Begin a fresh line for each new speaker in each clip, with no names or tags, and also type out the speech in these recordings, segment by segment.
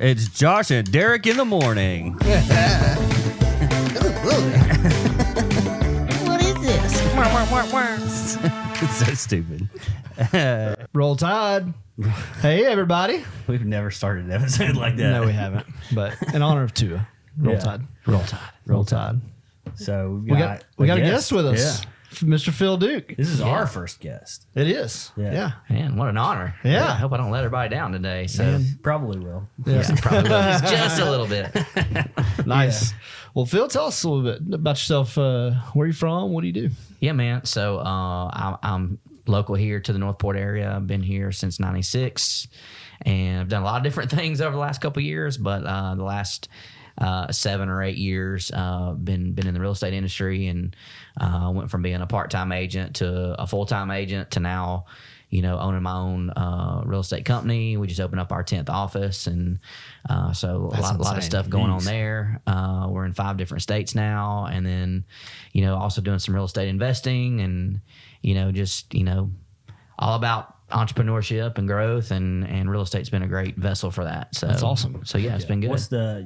It's Josh and Derek in the morning.
What is this?
It's so stupid.
Roll Tide. Hey, everybody.
We've never started an episode like that.
No, we haven't. But in honor of Tua, Roll Tide.
Roll Tide.
Roll Tide.
So
We got a guest with us, Mr. Phil Duke.
This is our first guest.
It is.
Yeah.
Man, what an honor.
Yeah.
I hope I don't let everybody down today. So
Probably will.
yeah, probably will. Just a little bit.
Nice. Well, Phil, tell us a little bit about yourself. Where are you from? What do you do?
Yeah, man. So I'm local here to the Northport area. I've been here since '96, and I've done a lot of different things over the last couple of years. But the last 7 or 8 years, been in the real estate industry, and went from being a part-time agent to a full-time agent to now, owning my own real estate company. We just opened up our 10th office, and so a lot of stuff going on there. We're in 5 different states now, and then also doing some real estate investing, and all about entrepreneurship and growth, and real estate's been a great vessel for that. So
That's awesome.
So yeah, it's been good.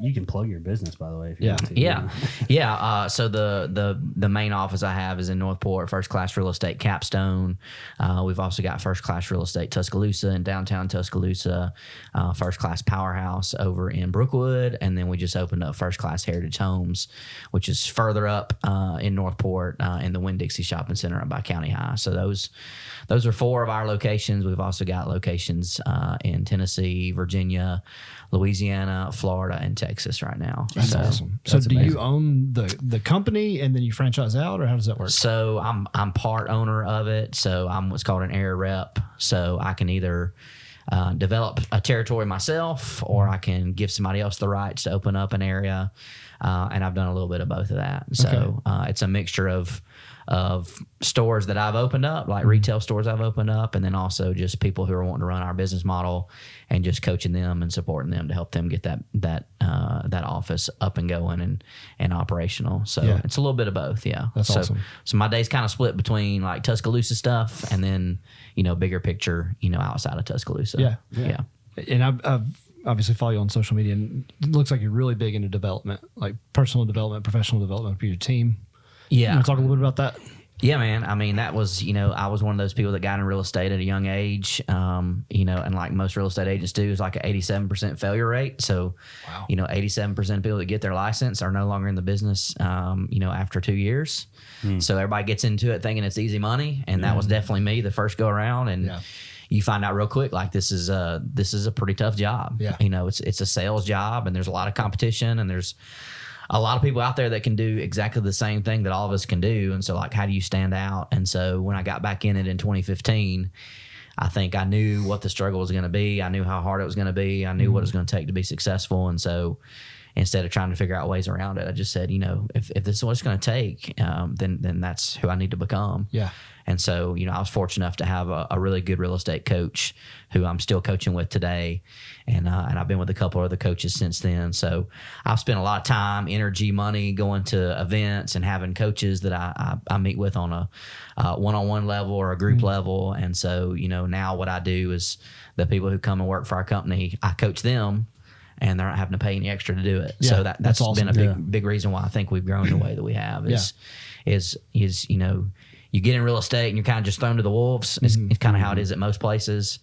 You can plug your business, by the way, if you want to.
Yeah. So the main office I have is in Northport, First Class Real Estate Capstone. We've also got First Class Real Estate Tuscaloosa in downtown Tuscaloosa, First Class Powerhouse over in Brookwood, and then we just opened up First Class Heritage Homes, which is further up in Northport in the Winn-Dixie Shopping Center up by County High. So those are 4 of our locations. We've also got locations in Tennessee, Virginia, Louisiana, Florida, and Texas right now.
That's awesome. So do you own the company and then you franchise out, or how does that work?
So I'm part owner of it. So I'm what's called an area rep. So I can either develop a territory myself, or I can give somebody else the rights to open up an area. And I've done a little bit of both of that. So it's a mixture of stores that I've opened up, like retail stores I've opened up, and then also just people who are wanting to run our business model, and just coaching them and supporting them to help them get that office up and going and operational. So it's a little bit of both. Yeah.
That's awesome.
So my day's kind of split between like Tuscaloosa stuff and then, bigger picture, outside of Tuscaloosa. Yeah.
And I've obviously follow you on social media, and it looks like you're really big into development, like personal development, professional development for your team.
Yeah.
You want to talk a little bit about that?
Yeah, man. I mean, that was, I was one of those people that got in real estate at a young age, and like most real estate agents do, is like an 87% failure rate. So, 87% of people that get their license are no longer in the business, after 2 years. So everybody gets into it thinking it's easy money. And that was definitely me the first go around. And you find out real quick, like this is a pretty tough job.
Yeah.
It's a sales job, and there's a lot of competition, and there's a lot of people out there that can do exactly the same thing that all of us can do. And so, like, how do you stand out? And so when I got back in it in 2015, I think I knew what the struggle was going to be. I knew how hard it was going to be. I knew what it was going to take to be successful. And so instead of trying to figure out ways around it, I just said, if this is what it's going to take, then that's who I need to become.
Yeah.
And so, I was fortunate enough to have a really good real estate coach who I'm still coaching with today. And I've been with a couple other coaches since then. So I've spent a lot of time, energy, money going to events and having coaches that I meet with on a one-on-one level or a group level. And so, now what I do is the people who come and work for our company, I coach them, and they're not having to pay any extra to do it.
Yeah,
so that's
awesome.
been a big reason why I think we've grown the way that we have is you get in real estate and you're kind of just thrown to the wolves. It's kind of how it is at most places.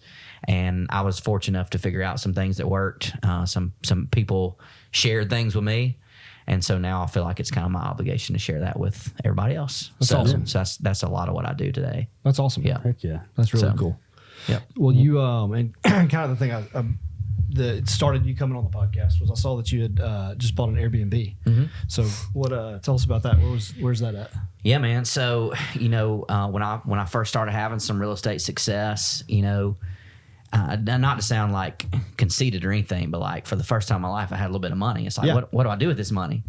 And I was fortunate enough to figure out some things that worked. Some people shared things with me. And so now I feel like it's kind of my obligation to share that with everybody else.
That's awesome.
So that's a lot of what I do today.
That's awesome.
Yeah.
Heck yeah.
That's really cool.
Yeah.
Well, you, and kind of the thing that started you coming on the podcast was I saw that you had just bought an Airbnb. So what? Tell us about that. Where's that at?
Yeah, man. So when I first started having some real estate success, not to sound like conceited or anything, but like for the first time in my life, I had a little bit of money. It's like, what do I do with this money?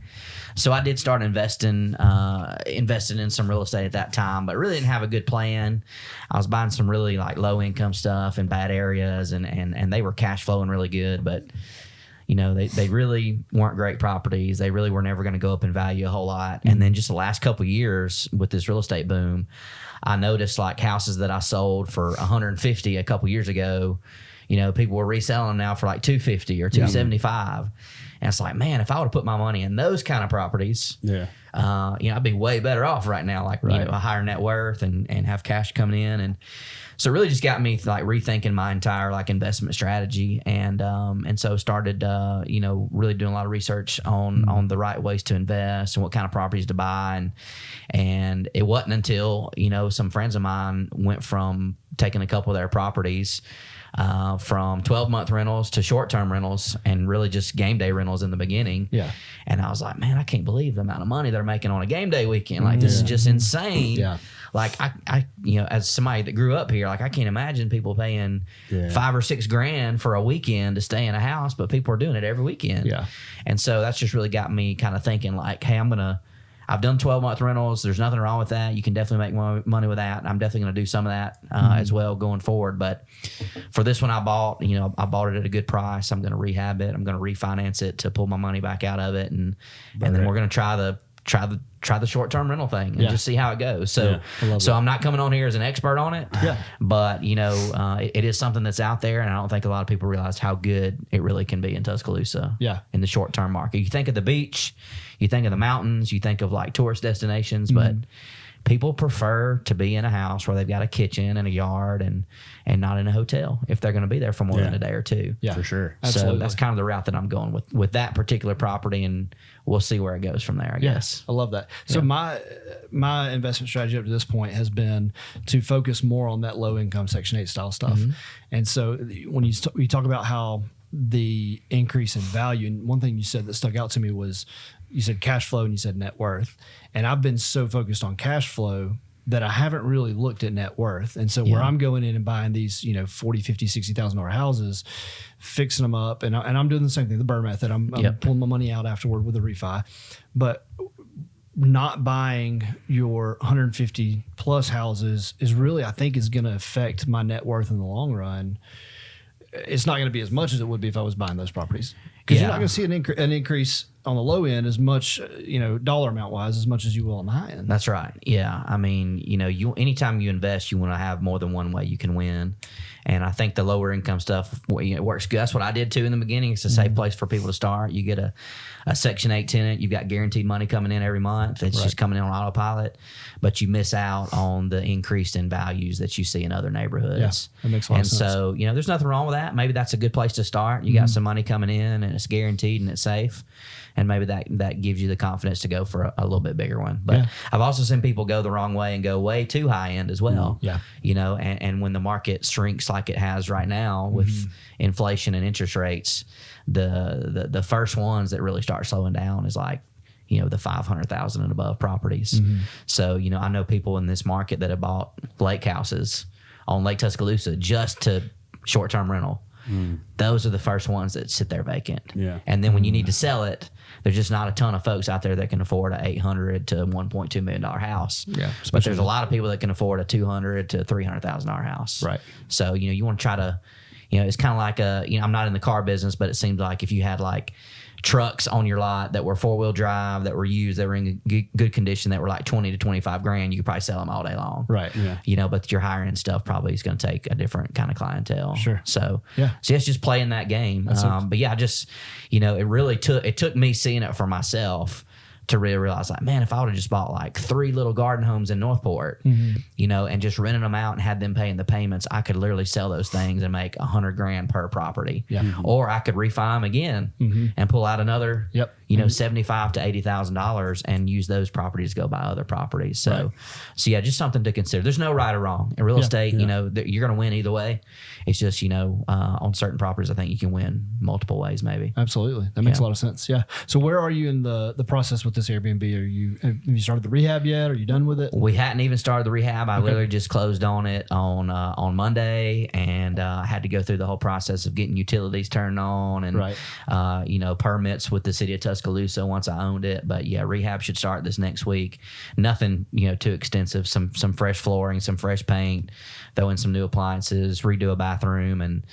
So I did start investing in some real estate at that time, but really didn't have a good plan. I was buying some really like low income stuff in bad areas, and they were cash flowing really good, but they really weren't great properties. They really were never going to go up in value a whole lot. And then just the last couple of years with this real estate boom, I noticed like houses that I sold for $150 a couple years ago, You know, people were reselling them now for like $250 or $275. And it's like, man, if I would have put my money in those kind of properties, you know, I'd be way better off right now, like, you know, a higher net worth and have cash coming in. And so it really just got me like rethinking my entire like investment strategy. And so started, you know, really doing a lot of research on the right ways to invest and what kind of properties to buy. And it wasn't until, you know, some friends of mine went from taking a couple of their properties from 12-month rentals to short-term rentals and really just game day rentals in the beginning. Yeah. And I was like, man, I can't believe the amount of money they're making on a game day weekend. Like, this is just insane. Yeah. Like, I, you know, as somebody that grew up here, like, I can't imagine people paying $5 or $6 grand for a weekend to stay in a house, but people are doing it every weekend. Yeah. And so that's just really got me kind of thinking like, hey, I've done 12-month rentals. There's nothing wrong with that. You can definitely make money with that. I'm definitely going to do some of that as well going forward. But for this one I bought it at a good price. I'm going to rehab it. I'm going to refinance it to pull my money back out of it. And then we're going to try the short-term rental thing and just see how it goes. So I'm not coming on here as an expert on it. Yeah. But, you know, it is something that's out there, and I don't think a lot of people realize how good it really can be in Tuscaloosa in the short-term market. You think of the beach, you think of the mountains, you think of like tourist destinations, but people prefer to be in a house where they've got a kitchen and a yard and not in a hotel if they're going to be there for more than a day or two. Yeah, for sure. Absolutely. So that's kind of the route that I'm going with that particular property, and we'll see where it goes from there, I guess. I love that.
So my investment strategy up to this point has been to focus more on that low income Section 8 style stuff. And so when you talk about how the increase in value, and one thing you said that stuck out to me was you said cash flow and you said net worth. And I've been so focused on cash flow that I haven't really looked at net worth. And so where I'm going in and buying these, you know, $40,000, $50,000, $60,000 houses, fixing them up, and I'm doing the same thing, the Burr method. I'm pulling my money out afterward with a refi, but not buying your 150 plus houses is really, I think, is going to affect my net worth in the long run. It's not going to be as much as it would be if I was buying those properties, because you're not going to see an increase on the low end as much, you know, dollar amount wise, as much as you will on the high end. That's right. Yeah. I mean, you know, anytime you invest, you want to have more than one way you can win. And I think the lower income stuff, it works good. That's what I did too in the beginning. It's a safe place for people to start. You get a Section 8 tenant. You've got guaranteed money coming in every month. It's just coming in on autopilot, but you miss out on the increase in values that you see in other neighborhoods. Yeah, that makes a lot of sense. And so, you know, there's nothing wrong with that. Maybe that's a good place to start. You got some money coming in and it's guaranteed and it's safe. And maybe that gives you the confidence to go for a little bit bigger one. But I've also seen people go the wrong way and go way too high end as well. Yeah. You know, and when the market shrinks like it has right now with inflation and interest rates, the first ones that really start slowing down is like, you know, the 500,000 and above properties. So, you know, I know people in this market that have bought lake houses on Lake Tuscaloosa just to short-term rental. Those are the first ones that sit there vacant. Yeah. And then when you need to sell it, there's just not a ton of folks out there that can afford a $800 to $1.2 million house. Yeah. But there's a lot of people that can afford a $200 to $300,000 house. Right. So, you know, you want to try to, you know, it's kind of like I'm not in the car business, but it seems like if you had like trucks on your lot that were 4-wheel drive, that were used, that were in good condition, that were like 20 to 25 grand, you could probably sell them all day long. Right. Yeah. You know, but your higher end stuff probably is going to take a different kind of clientele. Sure. So it's just playing that game. But yeah, you know, it took me seeing it for myself to really realize, like, man, if I would have just bought like 3 little garden homes in Northport, you know, and just rented them out and had them paying the payments, I could literally sell those things and make $100 grand per property. Yeah. Or I could refi them again and pull out another, you know, $75,000 to $80,000 and use those properties to go buy other properties. So yeah, just something to consider. There's no right or wrong in real estate. You know, you're going to win either way. It's just, you know, on certain properties, I think you can win multiple ways, maybe. Absolutely. That makes a lot of sense. Yeah. So where are you in the process with this Airbnb? Have you started the rehab yet? Are you done with it? We hadn't even started the rehab. I literally just closed on it on Monday, and I had to go through the whole process of getting utilities turned on and, you know, permits with the city of Tuscaloosa
Tuscaloosa once I owned it. But yeah, rehab should start this next week. Nothing, too extensive. Some fresh flooring, some fresh paint, throw in some new appliances, redo a bathroom, and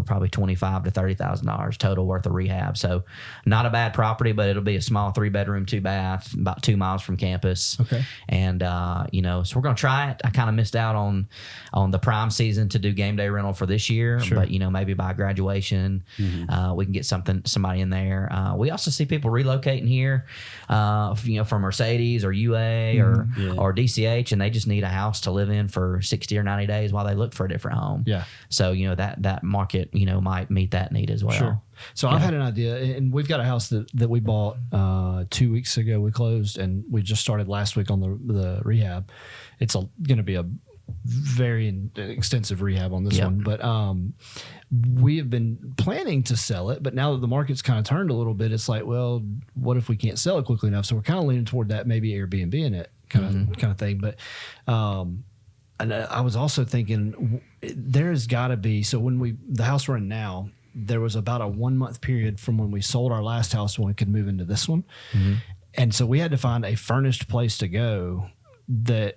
probably $25,000 to $30,000 total worth of rehab. So not a bad property, but it'll be a small 3-bedroom, 2-bath, about 2 miles from campus.
Okay.
And so we're gonna try it. I kind of missed out on the prime season to do game day rental for this year, but maybe by graduation we can get somebody in there. We also see people relocating here, from Mercedes or UA or DCH, and they just need a house to live in for 60 or 90 days while they look for a different home. Yeah. So that market might meet that need as well. Sure.
So I've had an idea, and we've got a house that we bought 2 weeks ago. We closed, and we just started last week on the rehab. It's going to be a very extensive rehab on this one, but we have been planning to sell it. But now that the market's kind of turned a little bit, it's like, well, what if we can't sell it quickly enough? So we're kind of leaning toward that, maybe Airbnb in it kind of thing. But and I was also thinking there's got to be, so when the house we're in now, there was about a 1 month period from when we sold our last house when we could move into this one. And so we had to find a furnished place to go that,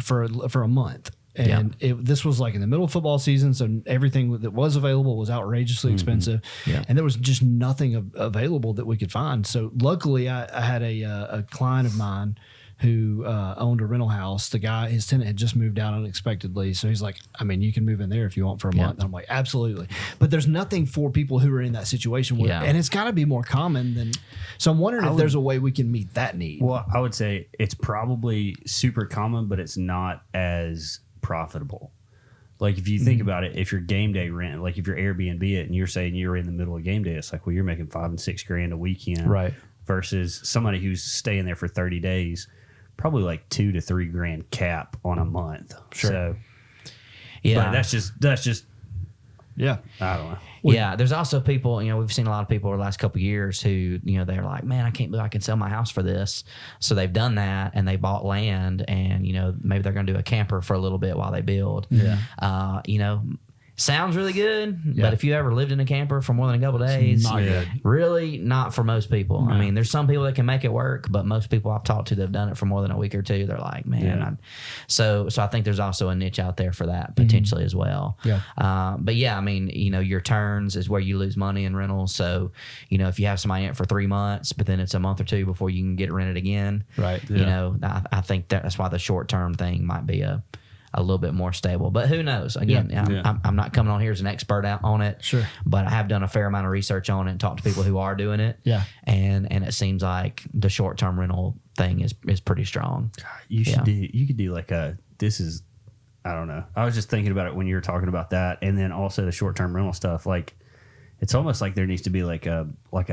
for a month. And this was like in the middle of football season, so everything that was available was outrageously expensive. And there was just nothing available that we could find. So luckily I had a client of mine who owned a rental house. His tenant had just moved out unexpectedly. So he's like, you can move in there if you want for a month. And I'm like, absolutely. But there's nothing for people who are in that situation. And it's got to be more common than. So I'm wondering if there's a way we can meet that need.
Well, I would say it's probably super common, but it's not as profitable. Like if you think about it, if you're game day rent, like if you're Airbnb it and you're saying you're in the middle of game day, it's like, well, you're making $5,000 and $6,000 a weekend. Right. Versus somebody who's staying there for 30 days. Probably like $2,000 to $3,000 cap on a month. Sure. So, but that's just. I don't know.
Yeah, there's also people. We've seen a lot of people over the last couple of years who, they're like, man, I can't believe I can sell my house for this. So they've done that, and they bought land, and maybe they're going to do a camper for a little bit while they build. Yeah. Sounds really good, but if you ever lived in a camper for more than a couple of days, really not for most people. No. I mean, there's some people that can make it work, but most people I've talked to that have done it for more than a week or two, they're like, man. So I think there's also a niche out there for that potentially as well. Yeah. But your turns is where you lose money in rentals. So, if you have somebody in it for 3 months, but then it's a month or two before you can get it rented again. Right. I think that's why the short term thing might be a little bit more stable, but who knows? Again, I'm not coming on here as an expert on it. Sure. But I have done a fair amount of research on it and talked to people who are doing it. Yeah. And it seems like the short term rental thing is pretty strong.
You could do like I don't know. I was just thinking about it when you were talking about that, and then also the short term rental stuff. Like, it's almost like there needs to be like a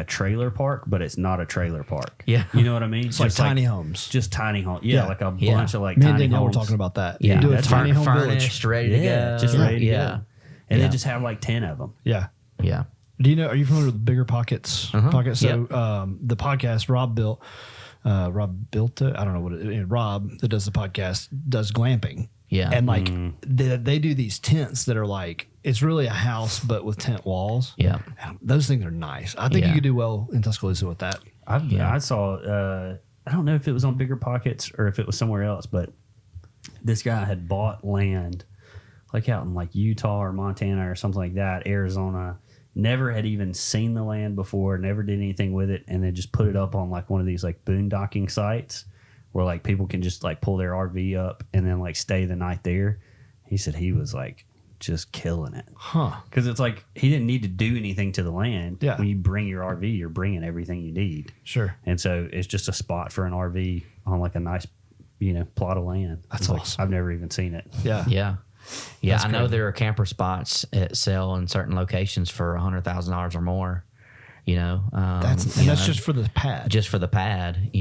trailer park, but it's not a trailer park. Yeah. You know what I mean?
It's just like tiny homes.
Just tiny homes. Yeah, like a bunch of like
Me
tiny
and Danielle
homes.
were talking about that.
Yeah.
Do a tiny home
furnished, ready to go.
Just ready to go. And then just have like 10 of them.
Yeah. Yeah. Are you familiar with Bigger Pockets podcast? So the podcast Rob built it. I don't know what it is. Rob that does the podcast does glamping. Yeah. And like they do these tents that are like, it's really a house, but with tent walls. Yeah. Those things are nice. I think you could do well in Tuscaloosa with that.
I saw, I don't know if it was on Bigger Pockets or if it was somewhere else, but this guy had bought land like out in like Utah or Montana or something like that, Arizona, never had even seen the land before, never did anything with it, and then just put it up on like one of these like boondocking sites where like people can just like pull their RV up and then like stay the night there. He said he was like just killing it. Because it's like he didn't need to do anything to the land. Yeah. When you bring your RV, you're bringing everything you need. Sure. And so it's just a spot for an RV on like a nice, plot of land. That's awesome. Like, I've never even seen it.
Yeah. Yeah. Yeah. I know there are camper spots that sell in certain locations for $100,000 or more.
That's just for the pad.
Just for the pad,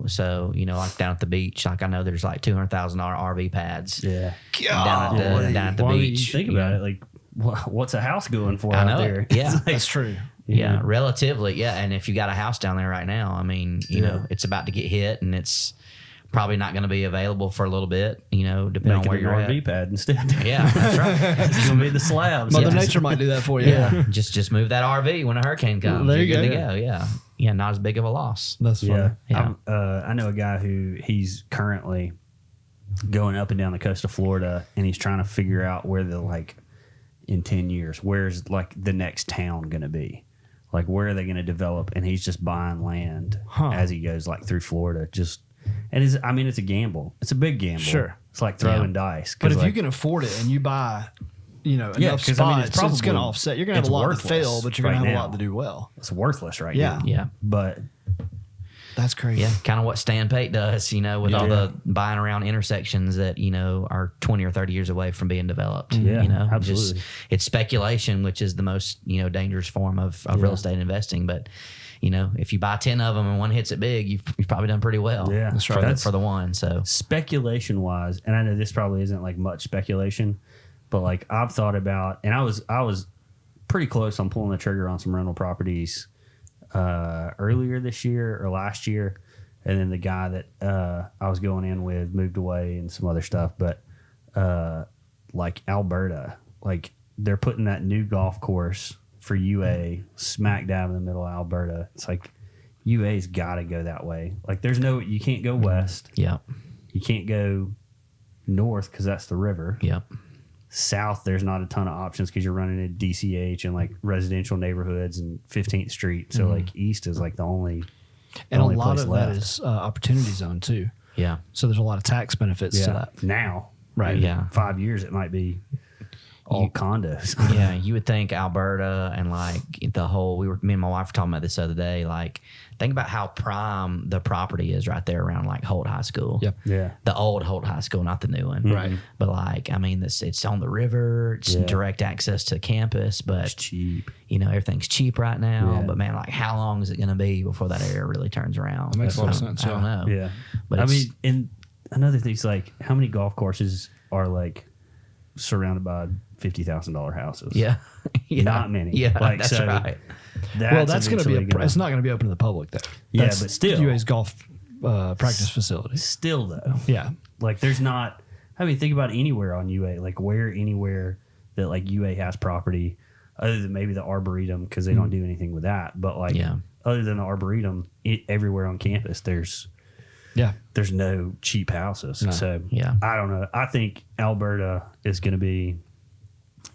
So, like down at the beach, like I know there's like $200,000 RV pads. Yeah. Down at the beach.
You think about it, like what's a house going for out there?
Yeah,
like, that's true.
Yeah, relatively. Yeah, and if you got a house down there right now, I mean, it's about to get hit, and it's probably not going to be available for a little bit, depending on where you're at.
RV pad instead.
Yeah, that's right.
It's going to be the slabs.
Mother Nature might do that for you.
Yeah. Just move that RV when a hurricane comes.
There
you're
you
good to go. Yeah. not as big of a loss.
That's funny.
Yeah. I know a guy who he's currently going up and down the coast of Florida, and he's trying to figure out where in 10 years, where's like the next town going to be? Like, where are they going to develop? And he's just buying land as he goes like through Florida. It's a gamble. It's a big gamble.
Sure.
It's like throwing dice.
But if you can afford it and you buy, enough spots, it's going to offset. You're going to have a lot to fail, but you're going to have a lot to do well.
It's worthless right
now.
Yeah.
But
that's crazy.
Yeah, kind of what Stan Pate does, with all the buying around intersections that, are 20 or 30 years away from being developed.
Yeah, absolutely.
It's speculation, which is the most, dangerous form of real estate investing. But, if you buy 10 of them and one hits it big, you've probably done pretty well.
Yeah,
that's right.
For the one. So
speculation wise, and I know this probably isn't like much speculation, but like I've thought about, and I was pretty close on pulling the trigger on some rental properties earlier this year or last year, and then the guy that I was going in with moved away and some other stuff. But like Alberta, like they're putting that new golf course for UA smack dab in the middle of Alberta. It's like UA's got to go that way. Like you can't go west.
Yeah.
You can't go north because that's the river.
Yep.
South, there's not a ton of options because you're running into DCH and like residential neighborhoods and 15th Street. So like east is like the only
and
only
a lot
place
of
left.
that is opportunity zone too.
Yeah.
So there's a lot of tax benefits to that.
Now,
Right.
Yeah.
5 years it might be all condos.
Yeah, you would think Alberta and like me and my wife were talking about this the other day, like think about how prime the property is right there around like Holt High School.
Yep.
Yeah.
The old Holt High School, not the new one.
Right.
But like, it's on the river, it's direct access to campus, but
It's cheap.
everything's cheap right now.
Yeah.
But man, like how long is it going to be before that area really turns around?
That makes a lot of sense.
I don't know.
Yeah.
But
and another thing's like how many golf courses are like surrounded by $50,000 houses?
Yeah. Yeah.
Not many.
Yeah,
Like,
that's
so
right.
That's going to be
eventually
it's not going to be open to the public though.
Yeah,
That's
but still.
UA's golf practice facility.
Still though.
Yeah.
Like there's not, think about anywhere on UA, like anywhere that like UA has property other than maybe the Arboretum because they don't do anything with that. But like other than the Arboretum, everywhere on campus, there's no cheap houses.
No.
So
Yeah.
I don't know. I think Alberta is going to be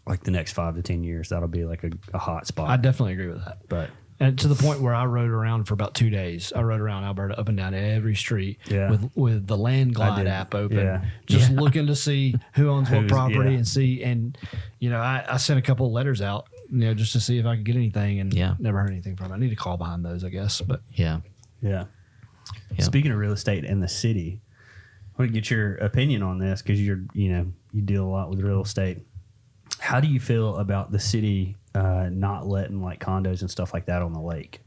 like the next 5 to 10 years. That'll be like a hot spot.
I definitely agree with that.
But
And to the point where I rode around for about 2 days. I rode around Alberta up and down every street
Yeah.
with the Land Glide
did.
app open,
Yeah.
just looking to see who owns what
Who's-
property
yeah.
and see. And, I sent a couple of letters out, just to see if I could get anything and never heard anything from it. I need to call behind those, I guess. But
Yeah.
yeah.
Yeah.
Speaking of real estate in the city, I want to get your opinion on this because you deal a lot with real estate. How do you feel about the city not letting like condos and stuff like that on the lake?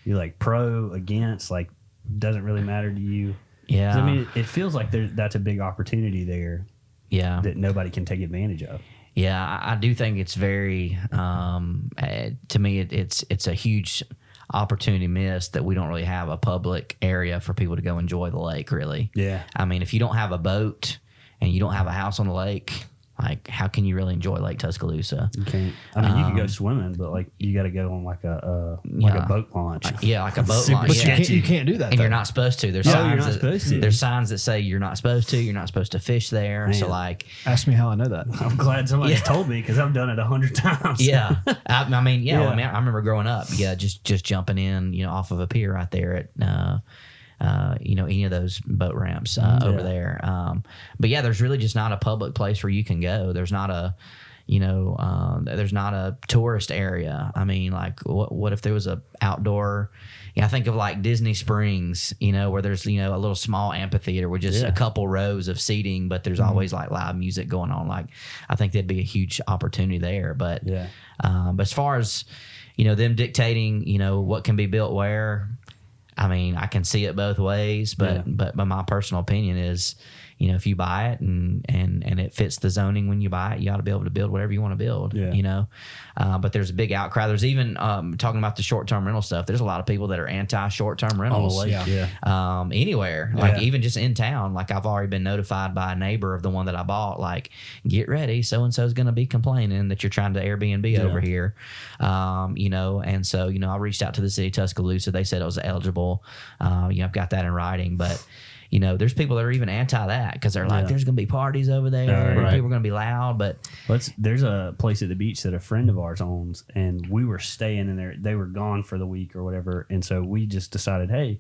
You like pro, against, like doesn't really matter to you?
Yeah.
'Cause, it feels like that's a big opportunity there
Yeah.
that nobody can take advantage of.
Yeah, I do think it's very, to me, it's a huge opportunity missed that we don't really have a public area for people to go enjoy the lake, really.
Yeah.
If you don't have a boat and you don't have a house on the lake, like how can you really enjoy Lake Tuscaloosa?
You can't. You could go swimming, but like you got to go on like a boat launch.
Like a boat
Super
launch.
but
Yeah.
you can't do that.
And
though.
you're not supposed to. There's
Oh,
signs
you're not supposed to.
There's signs that say you're not supposed to. You're not supposed to fish there. So
Man.
like,
Ask me how I know that.
I'm glad somebody's told me because I've done it 100 times.
yeah. I
Yeah.
remember growing up. Yeah, just jumping in, off of a pier right there at. Any of those boat ramps over there. But yeah, there's really just not a public place where you can go. There's not a, there's not a tourist area. Like what if there was a outdoor, I think of like Disney Springs, where there's, a little small amphitheater with just a couple rows of seating, but there's always like live music going on. Like, I think that'd be a huge opportunity there. But, but as far as, them dictating, what can be built where, I can see it both ways, but my personal opinion is, you know, if you buy it and it fits the zoning when you buy it, you ought to be able to build whatever you want to build, you know. But there's a big outcry. There's even talking about the short-term rental stuff. There's a lot of people that are anti-short-term rentals. Anywhere, like even just in town. Like I've already been notified by a neighbor of the one that I bought, like, get ready, so-and-so is going to be complaining that you're trying to Airbnb over here. You know, and so, you know, I reached out to the city of Tuscaloosa. They said it was eligible. You know, I've got that in writing, but you know, there's people that are even anti that because they're like, there's going to be parties over there. And people are going to be loud. But
there's a place at the beach that a friend of ours owns, and we were staying in there. They were gone for the week or whatever. And so we just decided, hey,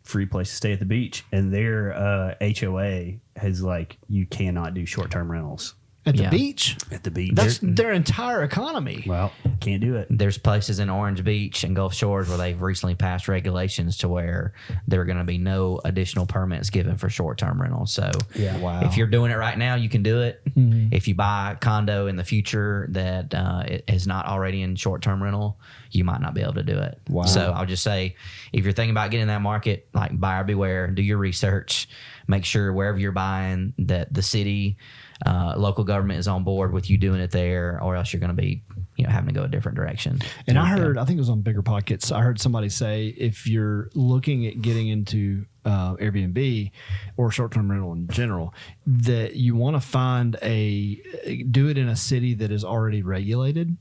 free place to stay at the beach. And their HOA has like, you cannot do short-term rentals.
At the beach?
At the beach.
That's their entire economy.
Well, can't do it.
There's places in Orange Beach and Gulf Shores where they've recently passed regulations to where there are going to be no additional permits given for short-term rentals. So if you're doing it right now, you can do it. If you buy a condo in the future that it is not already in short-term rental, you might not be able to do it. So I'll just say, if you're thinking about getting in that market, like buyer beware, do your research, make sure wherever you're buying that the city, local government is on board with you doing it there, or else you're going to be, you know, having to go a different direction.
And I heard, I think it was on Bigger Pockets, I heard somebody say if you're looking at getting into Airbnb or short-term rental in general, that you want to do it in a city that is already regulated,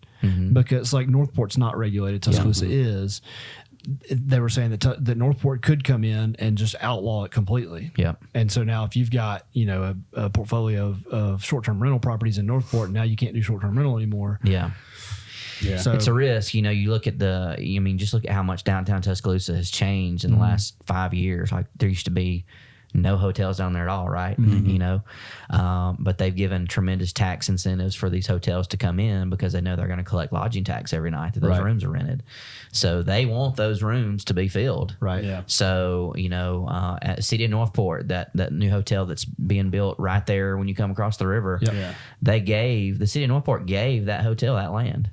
because like Northport's not regulated, Tuscaloosa is. They were saying that Northport could come in and just outlaw it completely. And so now if you've got, you know, a portfolio of short-term rental properties in Northport, now you can't do short-term rental anymore. So
it's a risk. You know, you look at just look at how much downtown Tuscaloosa has changed in the last 5 years. Like there used to be no hotels down there at all, right? You know, but they've given tremendous tax incentives for these hotels to come in because they know they're going to collect lodging tax every night that those rooms are rented. So they want those rooms to be filled. So, you know, at the city of Northport, that new hotel that's being built right there when you come across the river, the city of Northport gave that hotel that land.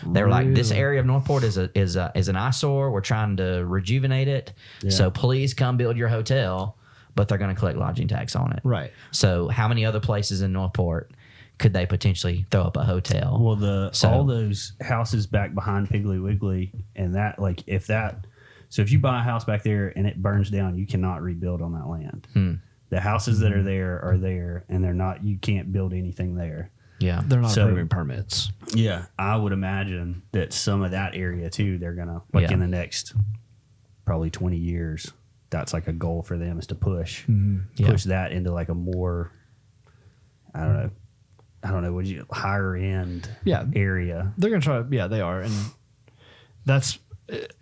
They were like, this area of Northport is an eyesore. We're trying to rejuvenate it. So please come build your hotel. But they're going to collect lodging tax on it. So how many other places in Northport could they potentially throw up a hotel?
Well, all those houses back behind Piggly Wiggly and that, like so if you buy a house back there and it burns down, you cannot rebuild on that land. The houses that are there, and they're not, you can't build anything there.
They're not approving permits.
I would imagine that some of that area too, they're going to, in the next probably 20 years, that's like a goal for them, is to push that into like a more, I don't know, would you higher end area?
They're going to try. They are. And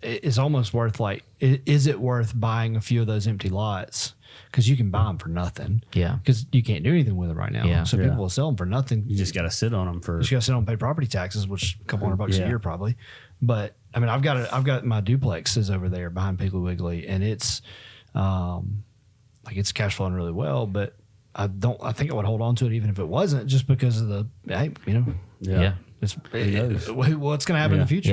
it's almost worth is it worth buying a few of those empty lots? Because you can buy them for nothing. Because you can't do anything with it right now. So people will sell them for nothing.
You just got to sit on them for.
You just got to sit on and pay property taxes, which a couple $100 a year probably. But I mean, I've got my duplexes over there behind Piggly Wiggly, and it's it's cash flowing really well. But I think I would hold on to it even if it wasn't, just because of what's going to happen in the future.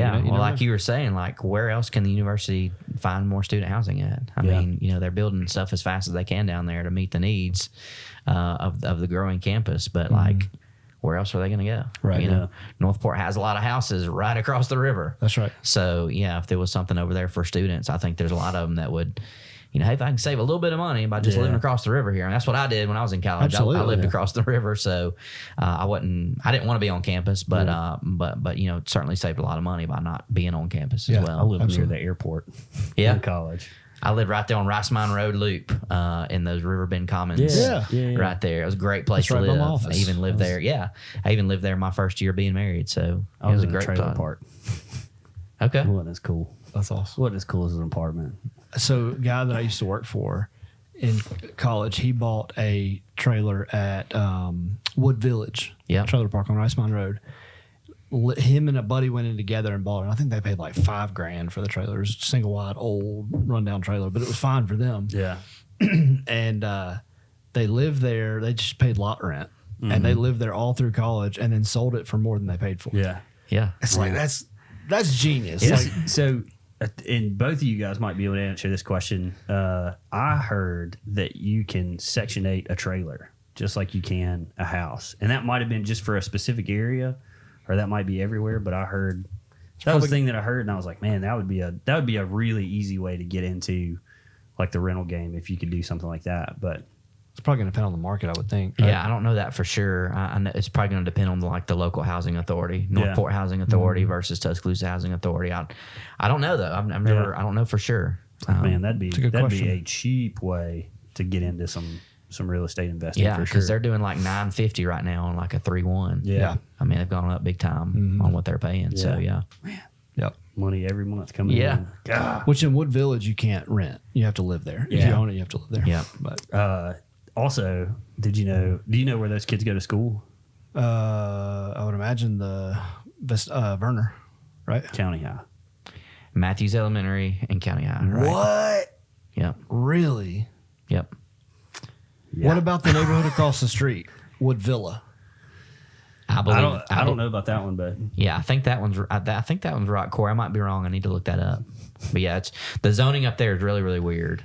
You were saying, like, where else can the university find more student housing at? I mean, you know, they're building stuff as fast as they can down there to meet the needs of the growing campus, but like, where else are they going to go? You know, Northport has a lot of houses right across the river.
That's right.
So if there was something over there for students, I think there's a lot of them that would, you know, hey, if I can save a little bit of money by just living across the river here. And that's what I did when I was in college. I lived across the river. So I didn't want to be on campus, but you know, it certainly saved a lot of money by not being on campus as well.
I lived near the airport in college.
I lived right there on Rice Mine Road Loop in those Riverbend Commons right there. It was a great place to live. I even lived there. I even lived there my first year being married. So it was a great
trailer park.
Okay.
It wasn't as cool.
That's awesome.
Wasn't as cool as an apartment.
So a guy that I used to work for in college, he bought a trailer at Wood Village, trailer park on Rice Mine Road. Him and a buddy went in together and bought it. I think they paid like $5,000 for the trailer. It was a single wide, old, rundown trailer, but it was fine for them. And they lived there. They just paid lot rent, and they lived there all through college, and then sold it for more than they paid for.
Yeah.
It's like that's genius.
Like, so and both of you guys might be able to answer this question. I heard that you can Section 8 a trailer just like you can a house, and that might have been just for a specific area, or that might be everywhere. But I heard that was the thing that I heard, and I was like, man, that would be a really easy way to get into like the rental game if you could do something like that. But
It's probably going to depend on the market, I would think.
Yeah, I don't know that for sure. I know it's probably going to depend on the local housing authority, Northport Housing Authority versus Tuscaloosa Housing Authority. I don't know though. I've never. I don't know for sure.
Man, that'd be
question.
a cheap way to get into some real estate investing.
Yeah,
for
because
sure.
they're doing like $950 right now on like a 3-1.
Yeah.
I mean they've gone up big time on what they're paying. So yeah.
Yep.
money every month coming
Yeah.
in. God.
Which in Wood Village, you can't rent. You have to live there. If you
Yeah.
own it, you have to live there.
Yeah.
But
Also, do you know where those kids go to school?
I would imagine the Werner, right?
County High.
Matthews Elementary and County High. Right?
What?
Yep.
Really?
Yep.
Yeah.
What about the neighborhood across the street, Wood Villa?
I believe.
I don't know about that one, but
Yeah, I think that one's right, Corey. I might be wrong. I need to look that up. But yeah, it's the zoning up there is really, really weird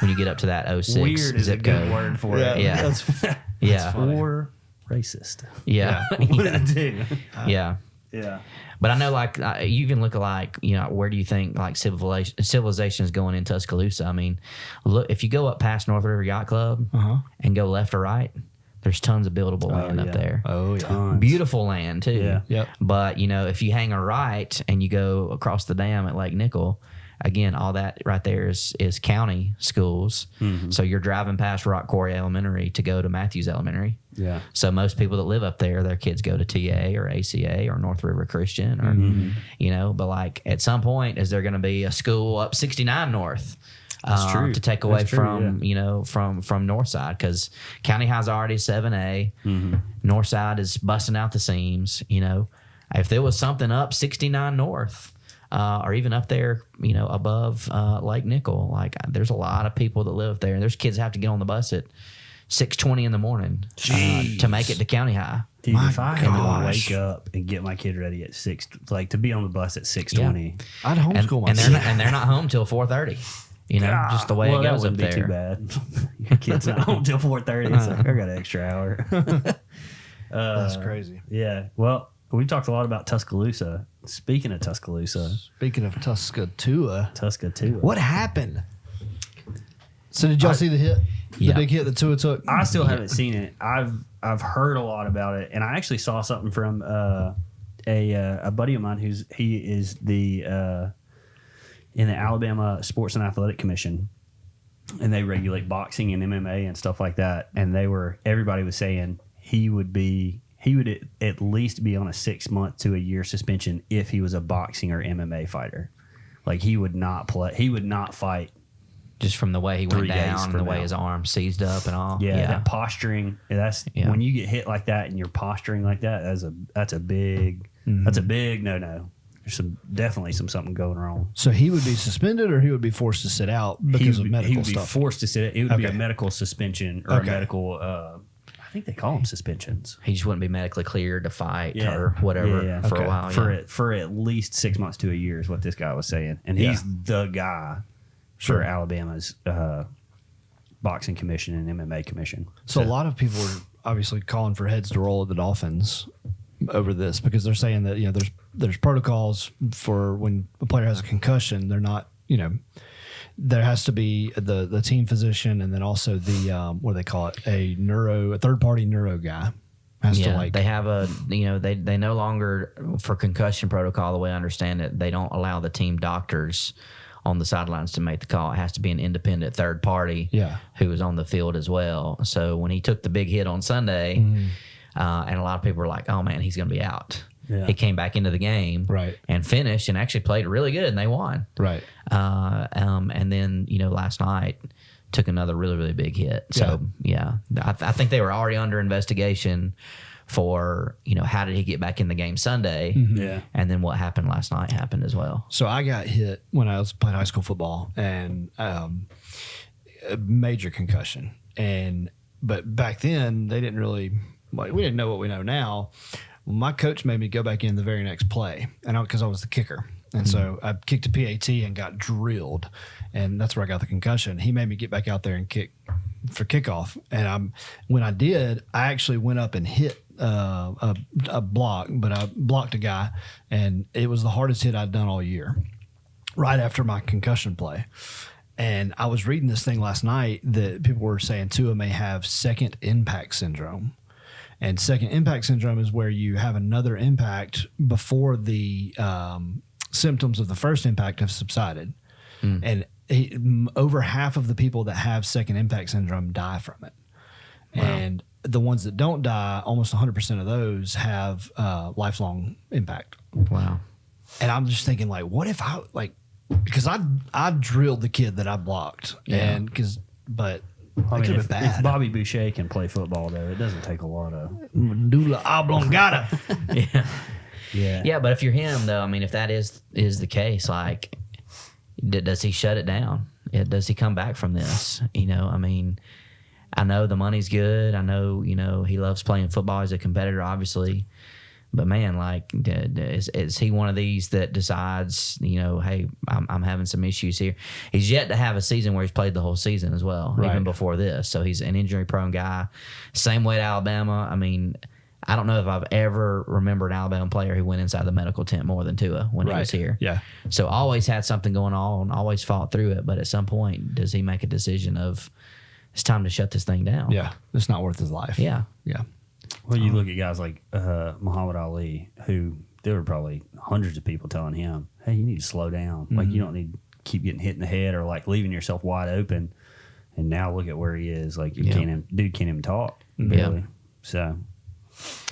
when you get up to that 06
weird is a
zip
good
code.
word for
Yeah.
it.
Yeah.
Or racist.
Yeah.
What did it do?
Yeah.
Yeah.
But I know, like, you can look at, like, where do you think, like, civilization is going in Tuscaloosa? I mean, look, if you go up past North River Yacht Club and go left or right, there's tons of buildable land up there.
Oh, yeah.
Tons.
Beautiful land, too.
Yeah.
Yep.
But, if you hang a right and you go across the dam at Lake Nickel, again, all that right there is county schools.
Mm-hmm.
So you're driving past Rock Quarry Elementary to go to Matthews Elementary.
Yeah.
So most people that live up there, their kids go to TA or ACA or North River Christian or, but like at some point, is there going to be a school up 69 North?
That's true.
To take away
That's true,
from from Northside, because County High's already 7A. Northside is busting out the seams. If there was something up 69 North, or even up there, above Lake Nickel, like there's a lot of people that live there, and there's kids that have to get on the bus at 6:20 in the morning to make it to County High.
Dude,
My
if I had to
gosh.
wake up and get my kid ready at 6, like to be on the bus at 6:20.
I'd
And,
homeschool
and
myself.
they're not home till 4:30. Just the way
well,
it goes
that
up
wouldn't
there.
be too bad. Your kid's not home till 4:30. It's like, I got an extra hour.
That's crazy.
Yeah. Well, we talked a lot about Tuscaloosa. Speaking of Tuscaloosa,
Speaking of Tuscaloosa, what happened? So did y'all see the hit?
Yeah.
The big hit that Tua took?
I still haven't seen it. I've heard a lot about it, and I actually saw something from a buddy of mine he is the in the Alabama Sports and Athletic Commission, and they regulate boxing and MMA and stuff like that. And everybody was saying he would at least be on a 6-month to a year suspension if he was a boxing or MMA fighter. Like he would not fight.
Just from the way he went
3 days
down and
from
the way
now.
his arm seized up and all.
Yeah, that posturing. When you get hit like that and you're posturing like that, that's a big no. There's definitely something going wrong.
So he would be suspended, or he would be forced to sit out because of medical
He would be
stuff?
forced to sit. It would be a
Okay.
medical suspension or a medical. I think they call them suspensions.
He just wouldn't be medically cleared to fight
Yeah.
or whatever
Yeah.
for
Okay.
a while.
For at least 6 months to a year is what this guy was saying, and
Yeah.
he's the guy for Alabama's boxing commission and MMA commission.
So a lot of people are obviously calling for heads to roll at the Dolphins over this, because they're saying that there's protocols for when a player has a concussion. They're not there has to be the team physician, and then also the what do they call it, a third party neuro guy has to
they have they no longer, for concussion protocol, the way I understand it, they don't allow the team doctors on the sidelines to make the call. It has to be an independent third party who is on the field as well. So when he took the big hit on Sunday, and a lot of people were like, oh man, he's going to be out.
Yeah.
He came back into the game and finished and actually played really good, and they won.
right.
And then, last night took another really, really big hit. So, I think they were already under investigation for, how did he get back in the game Sunday?
Yeah.
And then what happened last night happened as well.
So I got hit when I was playing high school football, and a major concussion. But back then they didn't really, we didn't know what we know now. Well, my coach made me go back in the very next play, and because I was the kicker, And so I kicked a PAT and got drilled, and that's where I got the concussion. He made me get back out there and kick for kickoff. And when I did, I actually went up and hit a block, but I blocked a guy, and it was the hardest hit I'd done all year, right after my concussion play. And I was reading this thing last night that people were saying Tua may have second impact syndrome. And second impact syndrome is where you have another impact before the symptoms of the first impact have subsided. And over half of the people that have second impact syndrome die from it. Wow. And the ones that don't die, almost 100% of those have lifelong impact.
Wow.
And I'm just thinking, like, what if because I drilled the kid that I blocked.
Yeah.
But
I mean,
could have
if
been bad.
Bobby Boucher can play football, though, it doesn't take a lot of.
Medulla oblongata.
Yeah, but if you're him, though, I mean, if that is the case, like, does he shut it down? Does he come back from this? I mean, I know the money's good. I know, he loves playing football. He's a competitor, obviously. But, man, like, is he one of these that decides, hey, I'm having some issues here? He's yet to have a season where he's played the whole season as well, even before this. So he's an injury-prone guy. Same way at Alabama. I mean, I don't know if I've ever remembered an Alabama player who went inside the medical tent more than Tua when he was here.
Yeah.
So always had something going on, always fought through it. But at some point, does he make a decision of it's time to shut this thing down?
Yeah. It's not worth his life.
Yeah.
Yeah.
Well, you look at guys like Muhammad Ali, who there were probably hundreds of people telling him, hey, you need to slow down. Like, you don't need to keep getting hit in the head or, like, leaving yourself wide open. And now look at where he is. Like, dude can't even talk, really.
Yeah.
So,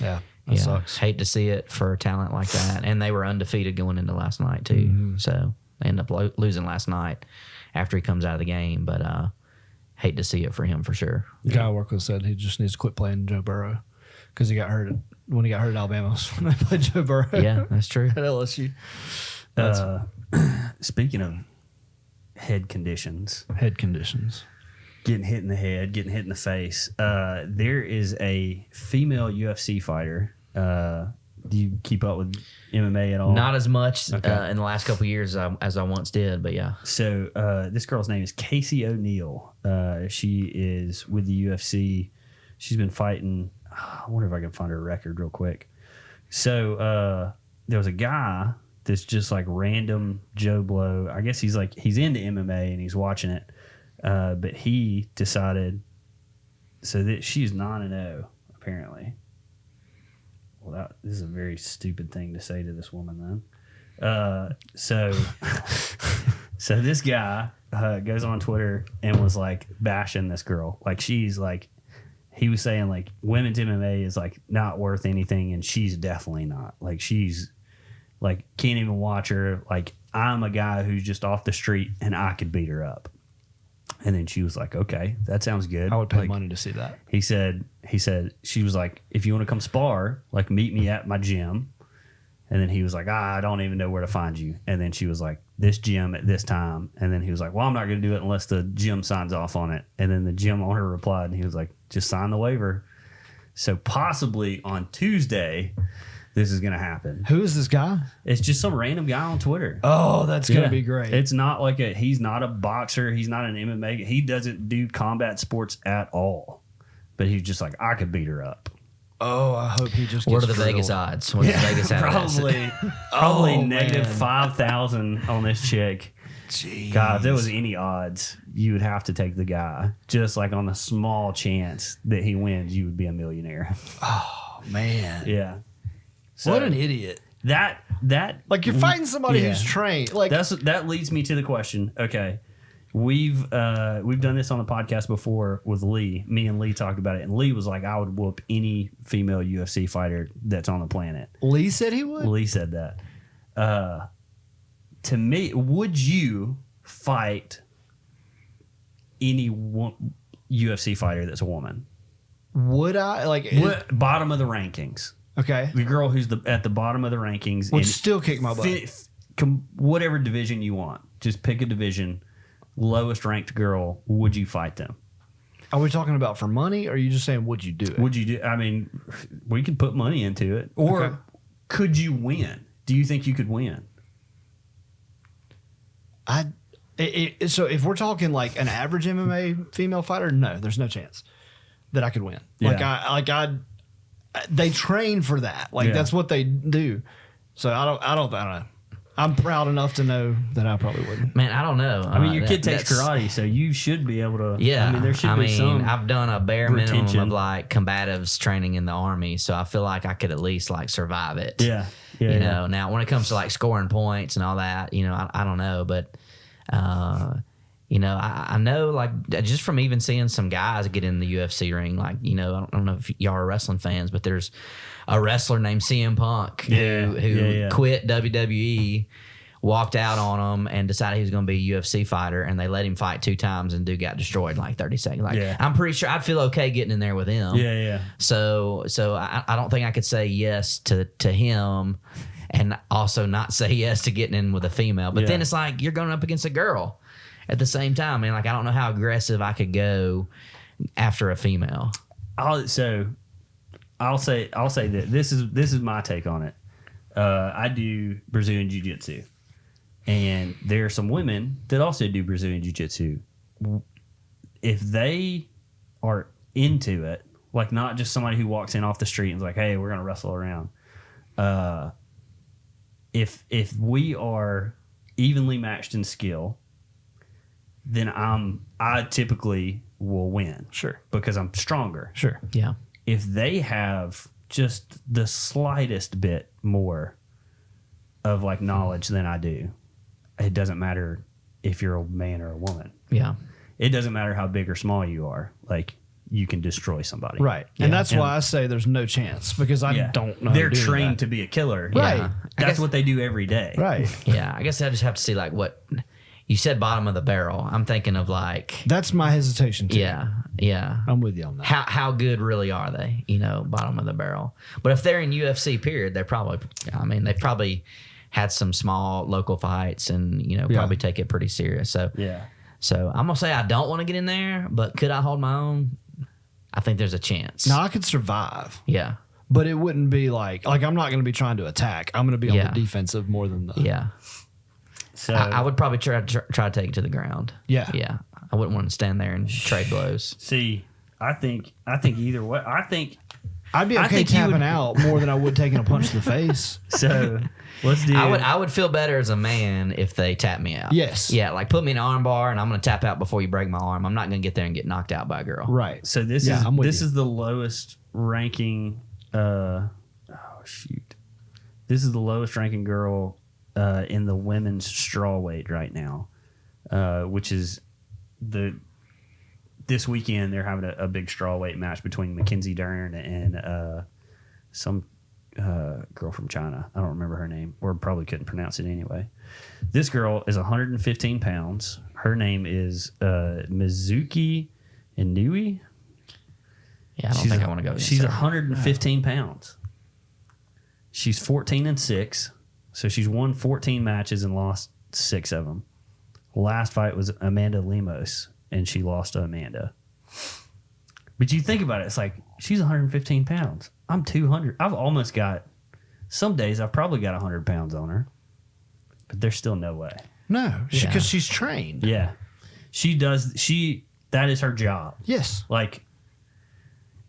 yeah. That sucks.
Hate to see it for talent like that. And they were undefeated going into last night, too. So they ended up losing last night after he comes out of the game. But hate to see it for him for sure.
The guy I work with said he just needs to quit playing Joe Burrow because he got hurt when he got hurt at Alabama was when they played Joe Burrow.
Yeah, that's true.
At LSU.
Speaking of head conditions, getting hit in the head, getting hit in the face, there is a female UFC fighter. Do you keep up with MMA at all?
Not as much in the last couple of years as I once did, but yeah.
So this girl's name is Casey O'Neill. She is with the UFC. She's been fighting. I wonder if I can find her record real quick. So there was a guy that's just like random Joe Blow. I guess he's into MMA and he's watching it. But he decided so that she's 9-0 apparently. Well, this is a very stupid thing to say to this woman then. So this guy goes on Twitter and was like bashing this girl. Like she's like, he was saying like women's MMA is like not worth anything and she's definitely not. Like she's like can't even watch her. Like I'm a guy who's just off the street and I could beat her up. And then she was like, okay, that sounds good.
I would pay
like,
money to see that.
He said she was like, if you want to come spar, like meet me at my gym. And then he was like, I don't even know where to find you. And then she was like, this gym at this time. And then he was like, well, I'm not going to do it unless the gym signs off on it. And then the gym owner replied, and he was like, just sign the waiver. So possibly on Tuesday, this is going to happen.
Who is this guy?
It's just some random guy on Twitter.
Oh, that's going to be great.
It's not like he's not a boxer. He's not an MMA. He doesn't do combat sports at all. But he's just like, I could beat her up.
Oh, I hope he just gets
What are the
drilled.
Vegas odds? What does Vegas have?
Probably
Oh,
negative
man.
5,000 on this chick.
Jeez.
God, if there was any odds, you would have to take the guy. Just like on the small chance that he wins, you would be a millionaire.
Oh, man.
Yeah. So
What an idiot.
That
Like you're fighting somebody
Yeah.
who's trained. Like
that leads me to the question. Okay. We've done this on the podcast before with Lee. Me and Lee talked about it, and Lee was like, I would whoop any female UFC fighter that's on the planet.
Lee said he would?
Lee said that. To me, would you fight any UFC fighter that's a woman?
Would I? Like
Bottom of the rankings.
okay.
The girl who's at the bottom of the rankings.
Would
in
still kick my butt.
whatever division you want. Just pick a division. Lowest ranked girl. Would you fight them?
Are we talking about for money, or are you just saying would you do it?
Would you do? I mean, we could put money into it, or
Okay.
could you win? Do you think you could win?
So if we're talking like an average MMA female fighter, no, there's no chance that I could win.
Yeah.
They train for that. Like that's what they do. So I don't know. I'm proud enough to know that I probably wouldn't.
Man, I don't know.
I mean, your kid takes karate, so you should be able to.
Yeah,
I mean, there should be some.
I've done a bare minimum
retention.
of like combatives training in the Army, so I feel like I could at least like survive it.
Yeah.
You know, now when it comes to like scoring points and all that, you know, I don't know, but you know, I know like just from even seeing some guys get in the UFC ring, like, you know, I don't know if y'all are wrestling fans, but there's a wrestler named CM Punk who quit WWE, walked out on them, and decided he was going to be a UFC fighter, and they let him fight 2 times, and dude got destroyed in like 30 seconds. Like, I'm pretty sure I'd feel okay getting in there with him.
Yeah.
So I don't think I could say yes to him and also not say yes to getting in with a female. But then it's like you're going up against a girl at the same time. And like, I don't know how aggressive I could go after a female.
I'll say that this is my take on it. I do Brazilian Jiu-Jitsu, and there are some women that also do Brazilian Jiu-Jitsu. If they are into it, like not just somebody who walks in off the street and is like, "Hey, we're gonna wrestle around." If we are evenly matched in skill, then I typically will win.
Sure.
Because I'm stronger.
Sure.
Yeah.
If they have just the slightest bit more of like knowledge than I do, it doesn't matter if you're a man or a woman.
Yeah.
It doesn't matter how big or small you are. Like, you can destroy somebody.
Right. And that's why I say there's no chance, because I don't know.
They're trained to be a killer.
Right.
Yeah.
That's what they do every day.
Right.
Yeah. I guess I just have to see like what you said, bottom of the barrel. I'm thinking of like,
That's my hesitation too.
yeah.
I'm with you on that.
How good really are they? You know, bottom of the barrel. But if they're in UFC period, they've probably had some small local fights and, you know, probably take it pretty serious. So I'm gonna say I don't want to get in there, but could I hold my own? I think there's a chance.
Now I could survive.
Yeah.
But it wouldn't be like I'm not going to be trying to attack. I'm going to be on the defensive more than the.
Yeah.
So
I would probably try to take it to the ground.
Yeah.
Yeah. I wouldn't want to stand there and trade blows.
see, I think either way.
I'd be okay
think you
tapping
would-
out more than I would taking a punch to the face.
So let's do.
I would feel better as a man if they tap me out.
Yes.
Yeah, like put me in an arm bar and I'm going to tap out before you break my arm. I'm not going to get there and get knocked out by a girl.
Right.
So this
I'm with
is
you.
the lowest ranking. This is the lowest ranking girl in the women's strawweight right now, which is this weekend they're having a big strawweight match between Mackenzie Dern and some girl from China. I don't remember her name, or probably couldn't pronounce it anyway. This girl is 115 pounds. Her name is Mizuki Inui.
Yeah, I don't think I want to go against
She's
her.
115 pounds. She's 14-6, so she's won 14 matches and lost 6 of them. Last fight was Amanda Lemos, and she lost to Amanda. But you think about it, it's like she's 115 pounds. I'm 200. I've almost got. Some days I've probably got 100 pounds on her, but there's still no way.
No, because she's trained.
Yeah, she does. That is her job.
Yes.
Like,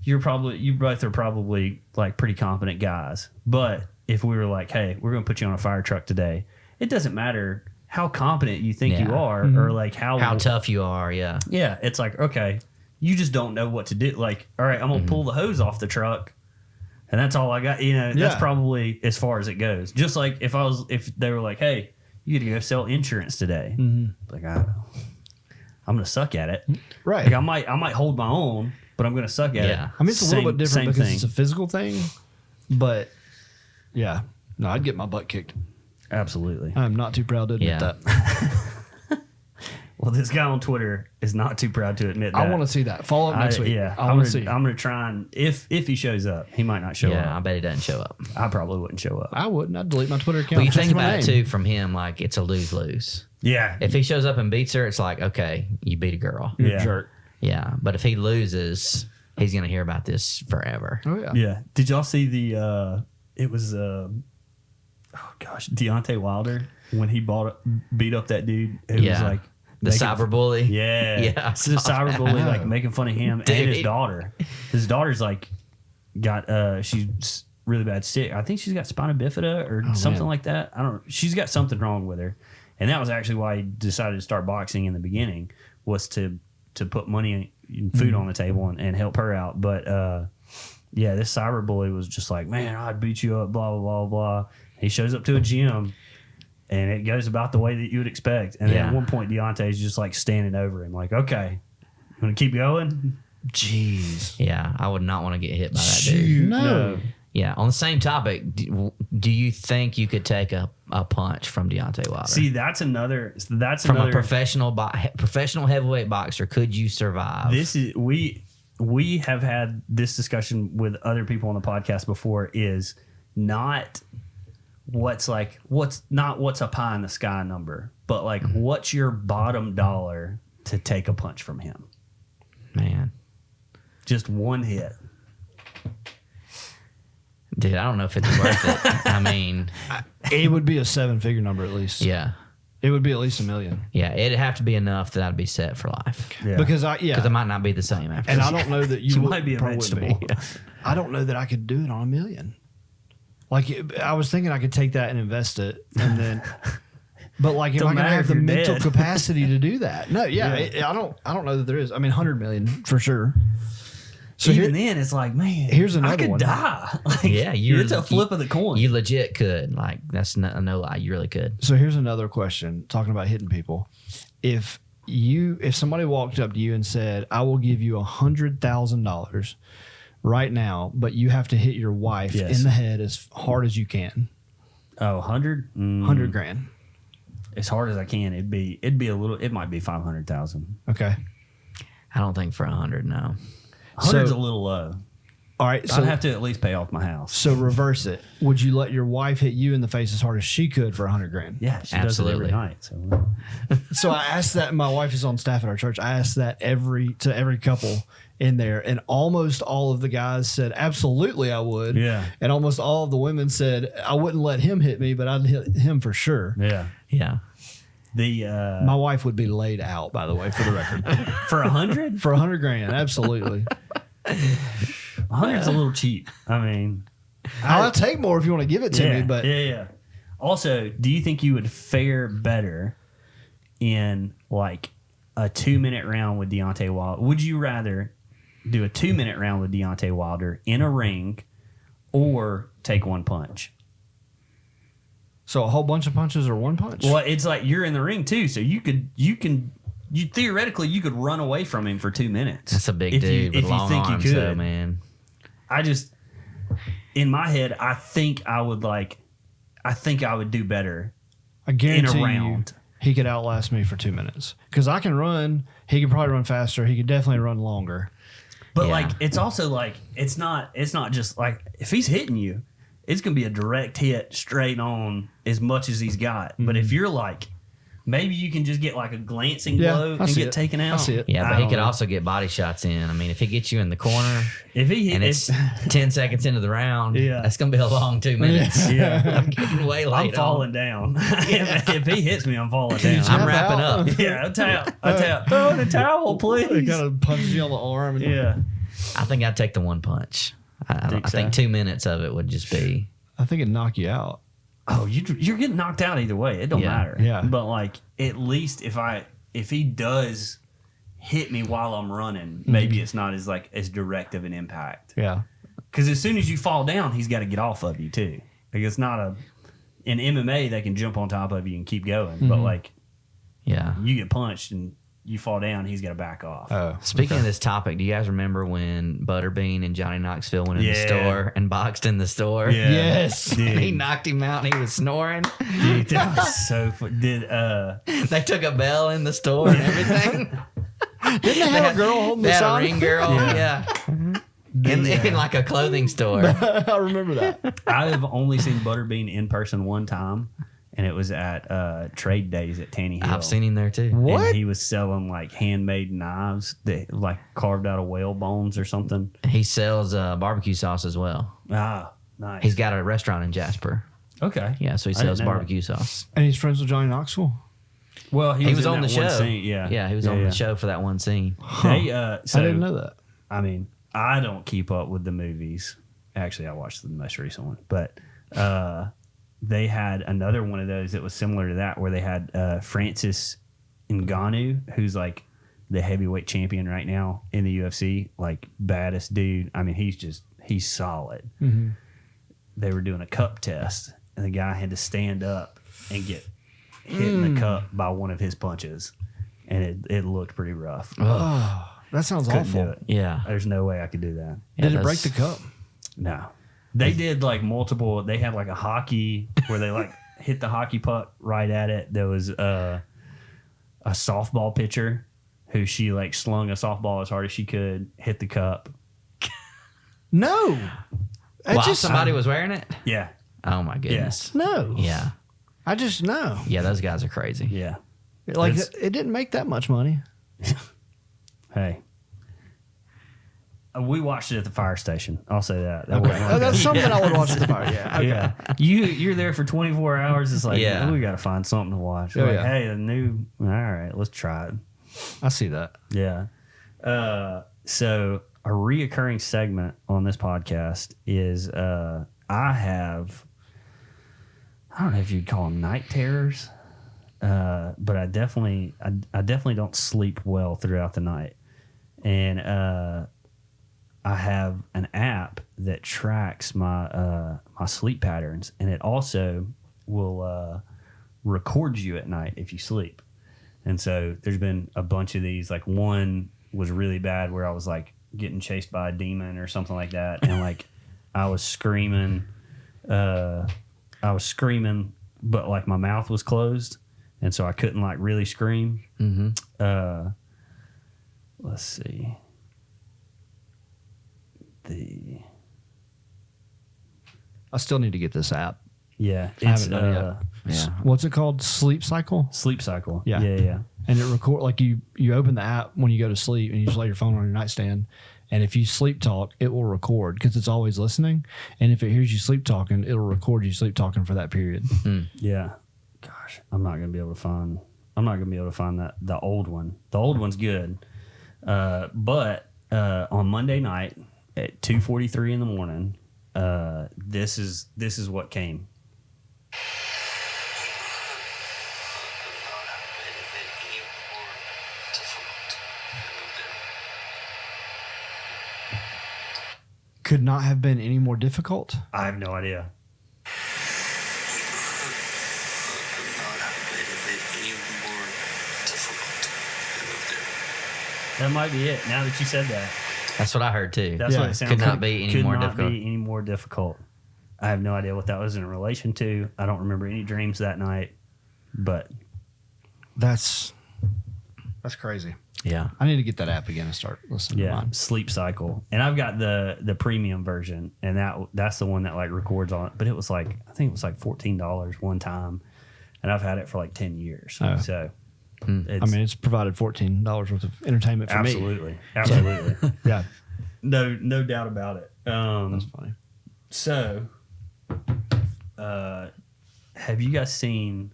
you both are probably like pretty competent guys. But if we were like, hey, we're going to put you on a fire truck today, it doesn't matter how competent you think you are, or like how
tough you are. Yeah.
Yeah, it's like, okay, you just don't know what to do. Like, all right, I'm going to pull the hose off the truck, and that's all I got. You know, that's probably as far as it goes. Just like if they were like, hey, you got to go sell insurance today. Like, I'm going to suck at it.
Right.
Like, I might hold my own, but I'm going to suck at it.
I mean, it's a little bit different because
thing.
it's a physical thing, but yeah, no, I'd get my butt kicked.
Absolutely.
I'm not too proud to admit that.
Well, this guy on Twitter is not too proud to admit that.
I want to see that. Follow up next week.
Yeah,
I want to see.
I'm going to try and if he shows up, he might not show
Yeah, I
up.
bet he doesn't show up.
I probably wouldn't show up.
I wouldn't. I'd delete my Twitter account.
But you
Change
think
my
about it
name.
too from him, like it's a lose-lose.
Yeah.
If he shows up and beats her, it's like, okay, you beat a girl.
You're
Yeah.
a jerk.
Yeah. But if he loses, he's going to hear about this forever.
Oh yeah.
Yeah. Did y'all see the? It was Deontay Wilder when he beat up that dude who was like
The cyberbully.
Yeah.
Yeah.
This is a cyberbully, like making fun of him and his
Dude.
daughter. His daughter's like she's really bad sick. I think she's got spina bifida or something like that. I don't know. She's got something wrong with her. And that was actually why he decided to start boxing in the beginning, was to put money and food on the table and help her out. But yeah, this cyberbully was just like, man, I'd beat you up, blah, blah, blah, blah. He shows up to a gym and it goes about the way that you would expect. And then at one point, Deontay's just like standing over him, like, okay, you want to keep going?
Jeez.
Yeah, I would not want to get hit by that dude.
No.
Yeah, on the same topic, do you think you could take a punch from Deontay Wilder?
See, that's another.
A professional heavyweight boxer, could you survive?
This is we have had this discussion with other people on the podcast before. Is not what's a pie in the sky number, but like what's your bottom dollar to take a punch from him?
Man,
just one hit.
Dude, I don't know if it's worth it. I mean,
It would be a 7-figure number at least.
yeah.
It would be at least $1 million.
Yeah, it'd have to be enough that I'd be set for life.
Yeah.
Because
Because it might not be the same after.
and I don't know that
You
would-
might be a
probably wouldn't
vegetable.
be. I don't know that I could do it on $1 million. Like I was thinking I could take that and invest it, and then. But like, am
Don't
I gonna
matter
have
if
the
you're
mental
dead.
capacity to do that? No, I don't know that there is. I mean, 100 million for sure. So
Even then, it's like, man,
here's
I
another
could
one.
die. Like,
Yeah,
it's a flip of the coin.
You legit could. Like, that's no lie. You really could.
So here's another question. Talking about hitting people, if somebody walked up to you and said, "I will give you $100,000 right now, but you have to hit your wife
Yes.
in the head as hard as you can,
100?
100 grand."
As hard as I can. It'd be a little. It might be 500,000.
Okay.
I don't think for 100, no.
100's
So-
a little low.
All right.
I'd
So
have to at least pay off my house.
so reverse it. Would you let your wife hit you in the face as hard as she could for 100 grand?
Yeah, she
Absolutely.
does it every night. So
So I asked that. My wife is on staff at our church. I asked that to every couple in there, and almost all of the guys said, "Absolutely, I would."
Yeah.
And almost all of the women said, "I wouldn't let him hit me, but I'd hit him for sure."
yeah,
Yeah.
the
My wife would be laid out, by the way, for the record,
for 100,
for 100 grand. Absolutely.
100's a little cheap. I mean,
I'll take more if you want to give it to me, but
yeah. Also, do you think you would fare better in like a 2-minute round with Deontay Wilder? Would you rather do a 2-minute round with Deontay Wilder in a ring or take one punch?
so a whole bunch of punches or one punch?
Well, it's like you're in the ring too, so you theoretically you could run away from him for 2 minutes.
That's a big
if
dude
you,
with
if
long
you think
arms,
you could.
though, man.
I just, in my head, I think I would do better
I guarantee
in a round.
he could outlast me for 2 minutes because I can run. He could probably run faster. He could definitely run longer.
But
Yeah.
like, it's also like it's not just like if he's hitting you, it's gonna be a direct hit straight on as much as he's got. But if you're like, maybe you can just get like a glancing blow
I
and
see
get
it.
taken out.
I see it.
Yeah,
I
but he
don't
could
know.
also get body shots in. I mean, if he gets you in the corner
If he
and it's 10 seconds into the round,
Yeah.
that's going to be a long 2 minutes.
yeah,
I'm getting way late.
I'm falling down. if he hits me, I'm falling down.
I'm wrapping
out?
up.
Yeah, a towel. Throw in a towel,
He
please.
kind of punches you on the arm. And
Yeah.
I think I'd take the one punch. I
Think
think
so?
2 minutes of it would just be.
I think it'd knock you out.
Oh, you're getting knocked out either way. It don't
Yeah.
matter.
Yeah.
But like, at least if he does hit me while I'm running, maybe it's not as direct of an impact.
Yeah.
Because as soon as you fall down, he's got to get off of you too. Like it's not in MMA they can jump on top of you and keep going, but like
Yeah.
you get punched and you fall down, he's got to back off.
Oh.
Speaking of this topic, do you guys remember when Butterbean and Johnny Knoxville went in the
Yeah.
store and boxed in the store?
Yeah.
Yes.
He
Dude,
knocked him out and he was snoring.
dude, that was so fun.
They took a bell in the store and everything.
Didn't they have a girl holding
They
the
had a
sign?
ring girl. Yeah. In like a clothing store.
I remember that.
I have only seen Butterbean in person one time, and it was at Trade Days at Tanny Hill.
I've seen him there too.
What?
And he was selling like handmade knives that like carved out of whale bones or something.
He sells barbecue sauce as well.
Ah, nice.
He's got a restaurant in Jasper.
okay.
Yeah, so he
I didn't
sells
know that.
barbecue sauce.
And he's friends with Johnny Knoxville.
Well,
He was
in
on the
that one
show.
scene, yeah,
he was on the show for that one scene.
They, so,
I didn't know that.
I mean, I don't keep up with the movies. Actually, I watched the most recent one, but they had another one of those that was similar to that, where they had Francis Ngannou, who's like the heavyweight champion right now in the UFC, like baddest dude. I mean, he's solid.
Mm-hmm.
They were doing a cup test, and the guy had to stand up and get hit in the cup by one of his punches, and it looked pretty rough.
Oh, that sounds
Couldn't
awful.
do it.
Yeah.
There's no way I could do that.
Did it break the cup?
No. They did like multiple. They had like a hockey where they like hit the hockey puck right at it. There was a softball pitcher who she like slung a softball as hard as she could, hit the cup.
No.
While somebody was wearing it?
Yeah.
Oh, my goodness.
No.
Yeah.
I just know.
Yeah, those guys are crazy.
Yeah.
Like, it didn't make that much money.
Hey. We watched it at the fire station. I'll say that.
Okay. That's something I would watch at the fire. Yeah. Okay.
Yeah. You're there for 24 hours. It's like,
Yeah.
we got to find something to watch.
Oh,
Like,
yeah.
hey, the new, all right, let's try it.
I see that.
Yeah. So a reoccurring segment on this podcast is I don't know if you'd call them night terrors, but I definitely don't sleep well throughout the night. And I have an app that tracks my my sleep patterns, and it also will record you at night if you sleep. And so there's been a bunch of these. Like one was really bad where I was like getting chased by a demon or something like that, and like I was screaming, but like my mouth was closed, and so I couldn't like really scream.
Mm-hmm.
Let's see.
I still need to get this app.
Yeah,
I
it's
haven't done it yet.
Yeah.
What's it called? Sleep Cycle?
Sleep Cycle.
Yeah.
Yeah.
And it record like you open the app when you go to sleep and you just lay your phone on your nightstand. And if you sleep talk, it will record because it's always listening. And if it hears you sleep talking, it'll record you sleep talking for that period.
Yeah. Gosh, I'm not gonna be able to find that the old one. The old one's good. But on Monday night at 2:43 in the morning, this is what came.
Could not have been any more difficult.
I have no idea. That might be it. Now that you said that,
That's what I heard too.
that's
Yeah.
what it sounds
Could
like.
not be any more difficult.
Be any more difficult. I have no idea what that was in relation to. I don't remember any dreams that night, but
That's crazy.
Yeah.
I need to get that app again and start listening to
yeah,
mine.
Sleep Cycle. And I've got the premium version, and that's the one that like records on it. But it was like, I think it was like $14 one time, and I've had it for like 10 years.
Oh.
So
It's provided $14 worth of entertainment for me.
absolutely.
Yeah,
No doubt about it.
that's funny.
So, have you guys seen?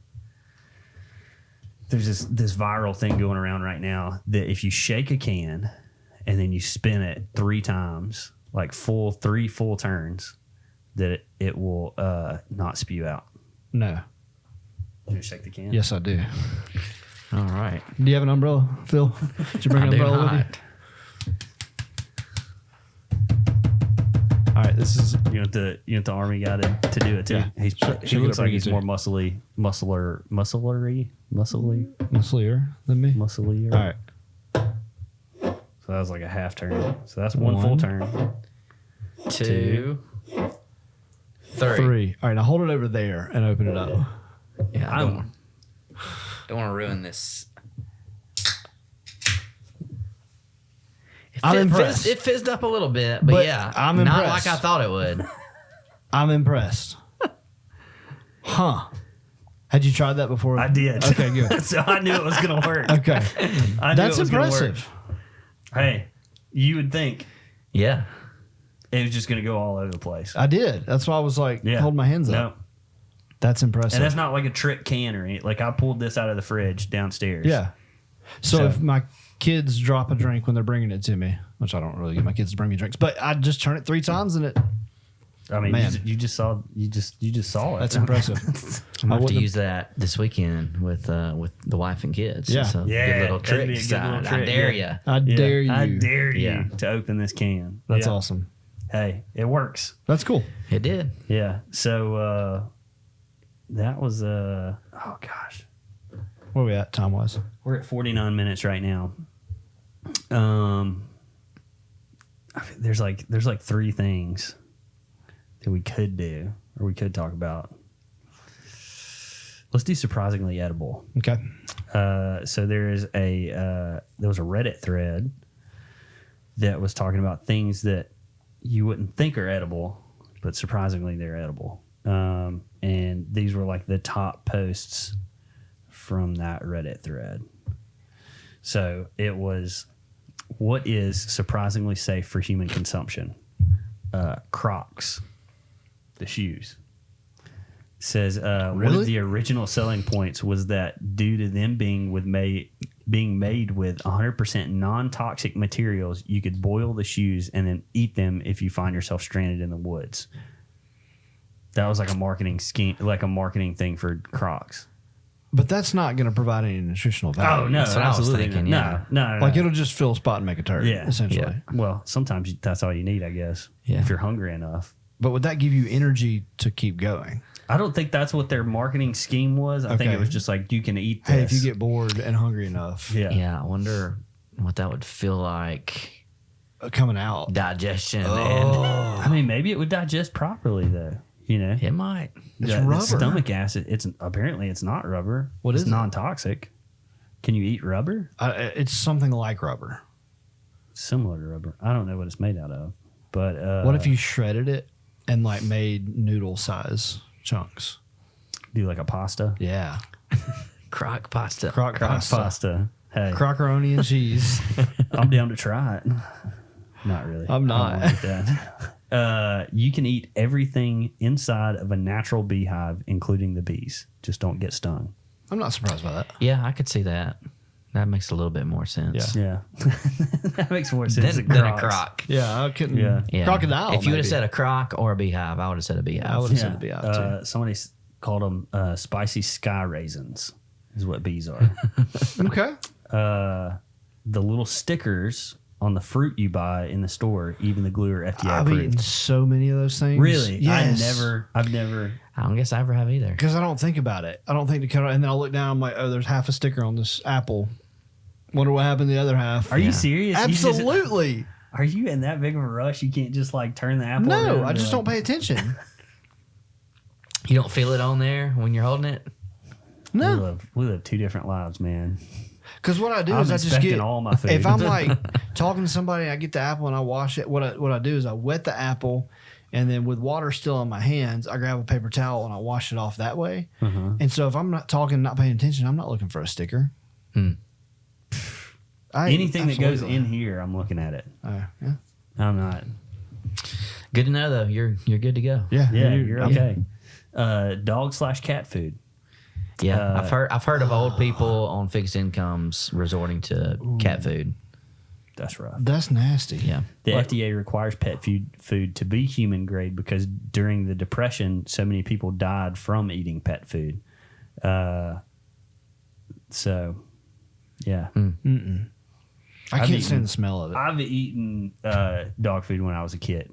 There's this viral thing going around right now that if you shake a can and then you spin it 3 times, like 3 full turns, that it will not spew out.
No.
You gonna shake the can?
Yes, I do.
All right.
Do you have an umbrella, Phil? Did you bring
I
an
do
umbrella with you?
not.
All right, this is
You want the army guy to do it too.
Yeah.
He
Shake it
looks
up
like
and
he's
get
more
it.
musclier
musclier than me.
musclier.
All right.
So that was like a half turn. So that's one full turn.
2, 3.
3. All right, now hold it over there and open it up.
Yeah. I don't want to ruin this.
I'm impressed.
It fizzed up a little bit, but yeah,
I'm
not
impressed.
like I thought it would.
I'm impressed. Huh. Had you tried that before?
I did.
Okay, good.
So I knew it was going to work.
Okay.
I knew
That's
it was gonna work.
impressive.
Hey, you would think
Yeah.
it was just going to go all over the place.
I did. That's why I was like,
Yeah.
hold my hands
No.
up. That's impressive.
And that's not like a trick can or anything. Like I pulled this out of the fridge downstairs.
Yeah. So
So-
if my kids drop a drink when they're bringing it to me, which I don't really get my kids to bring me drinks, but I just turn it 3 times and it.
I mean,
Man.
you just saw it.
That's impressive.
I'm
I
going to
wouldn't-
use that this weekend with the wife and kids.
Yeah.
It's a
Yeah,
good little
that'd be a
trick.
good little
I
trick,
dare
yeah.
you.
I dare you.
I dare you
Yeah.
to open this can.
That's
Yeah.
awesome.
Hey, it works.
That's cool.
It did.
Yeah. So that was oh gosh.
Where are we at time wise?
We're at 49 minutes right now. There's like 3 things that we could do or we could talk about. Let's do surprisingly edible.
Okay.
So there was a Reddit thread that was talking about things that you wouldn't think are edible, but surprisingly they're edible. And these were like the top posts from that Reddit thread. So it was, what is surprisingly safe for human consumption? Crocs, the shoes. Says one
Really?
of the original selling points was that due to them being made with 100% non-toxic materials, you could boil the shoes and then eat them if you find yourself stranded in the woods. That was like a marketing scheme, like a marketing thing for Crocs.
But that's not going to provide any nutritional value.
Oh no,
That's what I was
absolutely
thinking,
not.
yeah.
No.
Like it'll just fill a spot and make a turd,
Yeah.
essentially.
Yeah.
Well, sometimes that's all you need, I guess.
Yeah.
If you're hungry enough.
But would that give you energy to keep going?
I don't think that's what their marketing scheme was. I think
Okay.
it was just like you can eat this.
Hey, if you get bored and hungry enough,
yeah.
Yeah. I wonder what that would feel like.
coming out.
Digestion. And
I mean, maybe it would digest properly though. You know,
it might.
It's
The
rubber.
stomach acid. It's apparently it's not rubber.
What
it's
is it?
non-toxic. Can you eat rubber?
It's something like rubber.
Similar to rubber. I don't know what it's made out of. But
What if you shredded it and like made noodle size chunks?
do like a pasta?
Yeah.
Crock pasta.
Crock pasta.
Pasta. Hey,
Crockeroni and cheese.
I'm down to try it. Not really.
I'm not.
I don't like that. You can eat everything inside of a natural beehive, including the bees. Just don't get stung.
I'm not surprised by that.
Yeah, I could see that. That makes a little bit more sense.
Yeah, that makes more sense
Than a croc.
Yeah, I couldn't.
Yeah.
Yeah.
Crocodile.
If you would have
maybe.
said a croc or a beehive, I would have said a beehive.
I would have said the beehive too.
Somebody called them spicy sky raisins, is what bees are.
Okay.
The little stickers on the fruit you buy in the store, even the glue are FDA
I've
approved.
eaten so many of those things.
Really?
Yes.
I've never.
I don't guess I ever have either.
Because I don't think about it. I don't think to cut it. And then I'll look down. I'm like, oh, there's half a sticker on this apple. Wonder what happened to the other half.
Are you
Yeah.
serious? You just-
Absolutely.
are you in that big of a rush? You can't just like turn the apple.
No,
over
I
and
just
be
don't pay attention.
You don't feel it on there when you're holding it?
No.
We live 2 different lives, man.
Because what I do
I'm
is I just
inspecting
get
all my food.
If I'm like talking to somebody, I get the apple and I wash it. What I do is I wet the apple, and then with water still on my hands, I grab a paper towel and I wash it off that way. And so if I'm not talking, not paying attention, I'm not looking for a sticker.
Anything that goes
absolutely.
in here, I'm looking at it.
Yeah.
I'm not.
Good to know though. You're good to go.
Yeah.
Yeah, you're okay. Dog/cat food.
Yeah, I've heard of old people on fixed incomes resorting to cat food.
That's rough.
That's nasty.
Yeah,
The FDA requires pet food to be human grade because during the Depression, so many people died from eating pet food. So, yeah.
I
I've
can't
eaten-
stand the smell of it.
I've eaten dog food when I was a kid.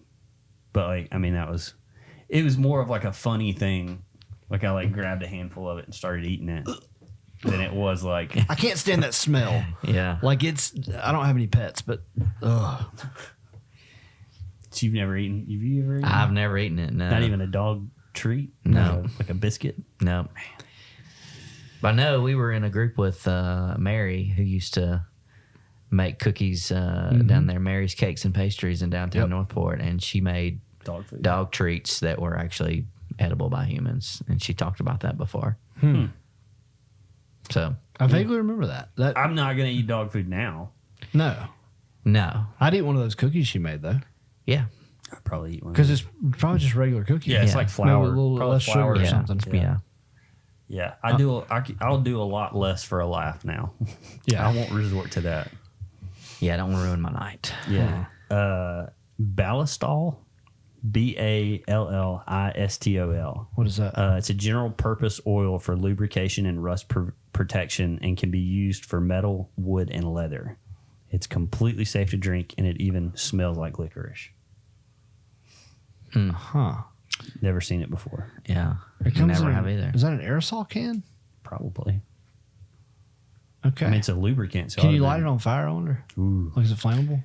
But, like, I mean, it was more of like a funny thing. Like, I, like, grabbed a handful of it and started eating it. Than it was like...
I can't stand that smell.
yeah.
Like I don't have any pets, but ugh.
So you've never eaten? Have you ever eaten?
I've never eaten it. No,
Not even a dog treat?
No.
Like a biscuit?
No. But I know we were in a group with Mary, who used to make cookies down there, Mary's Cakes and Pastries in downtown Northport, and she made
Dog food.
dog treats that were actually edible by humans, and she talked about that before. So
I vaguely remember that.
I'm not going to eat dog food now.
No.
no,
I'd eat one of those cookies she made though.
yeah,
I'd probably eat one.
Because it's probably just regular cookie.
Yeah, it's
Yeah.
like flour.
Maybe a little
probably
less sugar or
flour.
something.
Yeah.
Yeah, I'll do a lot less for a laugh now.
Yeah.
I won't resort to that.
Yeah, I don't want to ruin my night.
Yeah. Ballistol, Ballistol.
What is that?
It's a general purpose oil for lubrication and rust protection and can be used for metal, wood, and leather. It's completely safe to drink, and it even smells like licorice.
Huh.
Never seen it before.
Yeah.
It comes
Never
in
have either.
Is that an aerosol can?
Probably.
Okay.
I mean, it's a lubricant. So
Can you light it on fire, I wonder?
Ooh.
Like, is it flammable?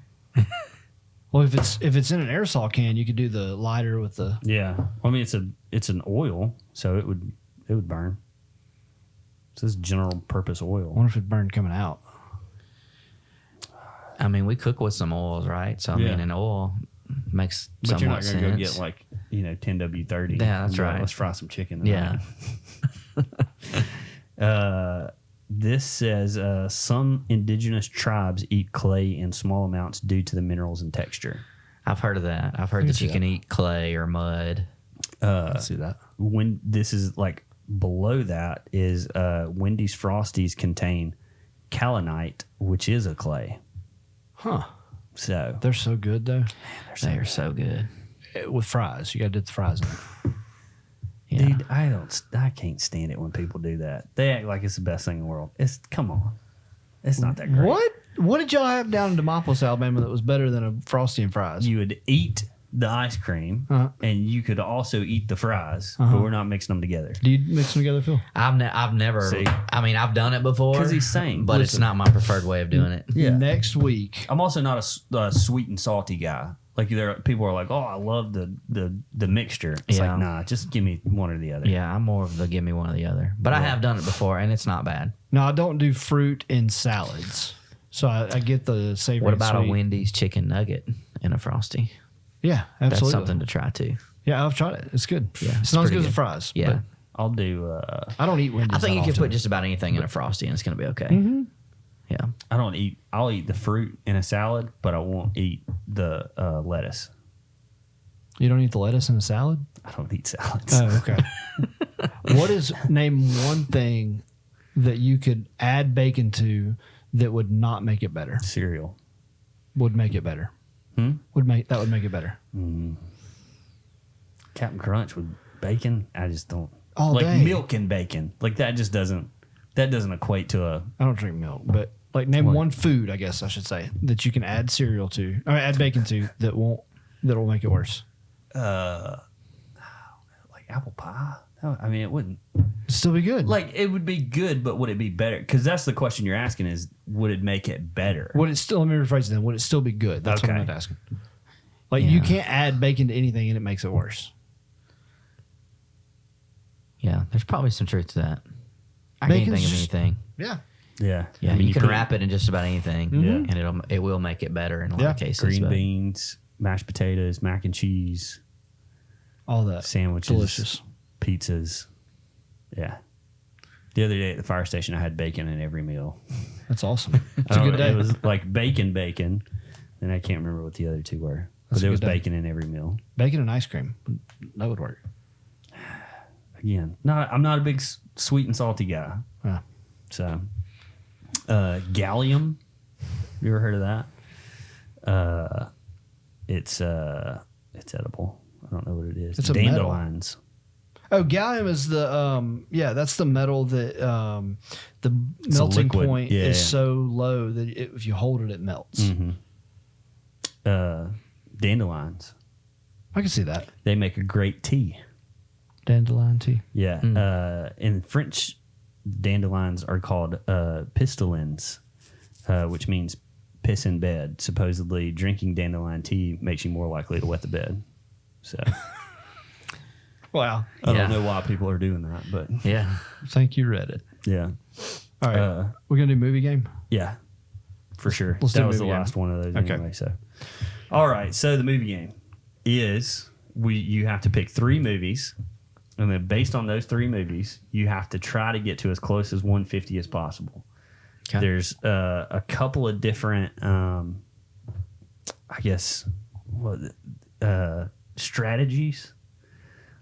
Well, if it's in an aerosol can, you could do the lighter with the.
Yeah. I mean, it's an oil, so it would burn. It says general purpose
I
oil.
wonder if it burned coming out.
I mean, we cook with some oils, right? So, I
Yeah.
mean, an oil makes
But you're
somewhat
not going to go
sense.
get like 10W30.
Yeah, that's right.
Let's fry some chicken.
Yeah.
This says some indigenous tribes eat clay in small amounts due to the minerals and texture.
I've heard of that. I've heard
can
that
see
you can eat clay or mud.
Let's see that.
When this is like below that is Wendy's Frosties contain kaolinite, which is a clay.
Huh.
So
They're so good, though.
They are so good.
With fries. You got to dip the fries in it.
Yeah.
dude, I can't stand it when people do that. They act like it's the best thing in the world. Come on. It's not that great.
What did y'all have down in Demopolis, Alabama that was better than a Frosty and fries?
You would eat the ice cream and you could also eat the fries, but we're not mixing them together.
Do you mix them together, Phil?
I've never.
See?
I mean, I've done it before.
'Cause he's saying,
but
listen.
it's not my preferred way of doing it.
Yeah.
Next week.
I'm also not a sweet and salty guy. Like people are like, oh, I love the mixture. It's
Yeah.
like, nah, just give me one or the other.
Yeah, I'm more of the give me one or the other. But I have done it before, and it's not bad.
No, I don't do fruit in salads. So I get the savory.
What
and
about
sweet.
a Wendy's chicken nugget in a Frosty?
Yeah, absolutely.
That's something to try too.
Yeah, I've tried it. It's good.
Yeah,
it's not as
pretty
good as
good.
the fries.
Yeah.
but
I'll do.
I don't eat Wendy's.
I think
that
you can
often.
put just about anything in a Frosty, and it's going to be okay.
Mm-hmm.
Yeah.
I'll eat the fruit in a salad, but I won't eat the lettuce.
You don't eat the lettuce in a salad?
I don't eat salads.
Oh, okay. Name one thing that you could add bacon to that would not make it better?
Cereal.
Would make it better. Would make it better.
Captain Crunch with bacon. I just don't
All
like
day.
milk and bacon. Like that just doesn't equate to a.
I don't drink milk, but like name one food, I guess I should say, that you can add cereal to, or add bacon to that'll make it worse.
Like apple pie. No, I mean, it wouldn't.
It'd still be good.
Like it would be good, but would it be better? Because that's the question you're asking: is would it make it better?
would it still? Let me rephrase it then. Would it still be good? That's what I'm
Okay.
not asking. Like you can't add bacon to anything and it makes it worse.
Yeah, there's probably some truth to that. I can't
Bacon's
think of
just-
anything.
Yeah.
Yeah,
Yeah,
I mean,
you can
put
wrap it in just about anything, and it will make it better in a lot of cases.
green
but-
beans, mashed potatoes, mac and cheese,
All that.
sandwiches,
Delicious.
pizzas. Yeah. The other day at the fire station, I had bacon in every meal.
That's awesome. It's a
I don't
good
know,
day.
It was like bacon, and I can't remember what the other two were. But
That's a
there was
good day.
bacon in every meal.
Bacon and ice cream. That would work.
Again, I'm not a big sweet and salty guy.
Yeah.
So, gallium. You ever heard of that? It's edible. I don't know what it is.
It's a metal.
Dandelions.
Oh, gallium is the that's the metal that the
It's a
melting
liquid.
point
Yeah,
is
yeah.
so low that if you hold it, it melts.
Dandelions.
I can see that.
They make a great tea.
Dandelion tea.
Yeah. In French, dandelions are called pistolins, which means piss in bed. Supposedly, drinking dandelion tea makes you more likely to wet the bed. So
Wow.
I
Yeah.
don't know why people are doing that, but
Yeah.
Thank you, Reddit.
yeah.
All right. We're going to do movie game?
Yeah, for sure.
Let's do
That was the
movie game.
last one of those
Okay.
anyway. So, all right. So the movie game is you have to pick 3 movies, and then based on those 3 movies, you have to try to get to as close as 150 as possible.
Okay.
There's a couple of different, I guess, strategies.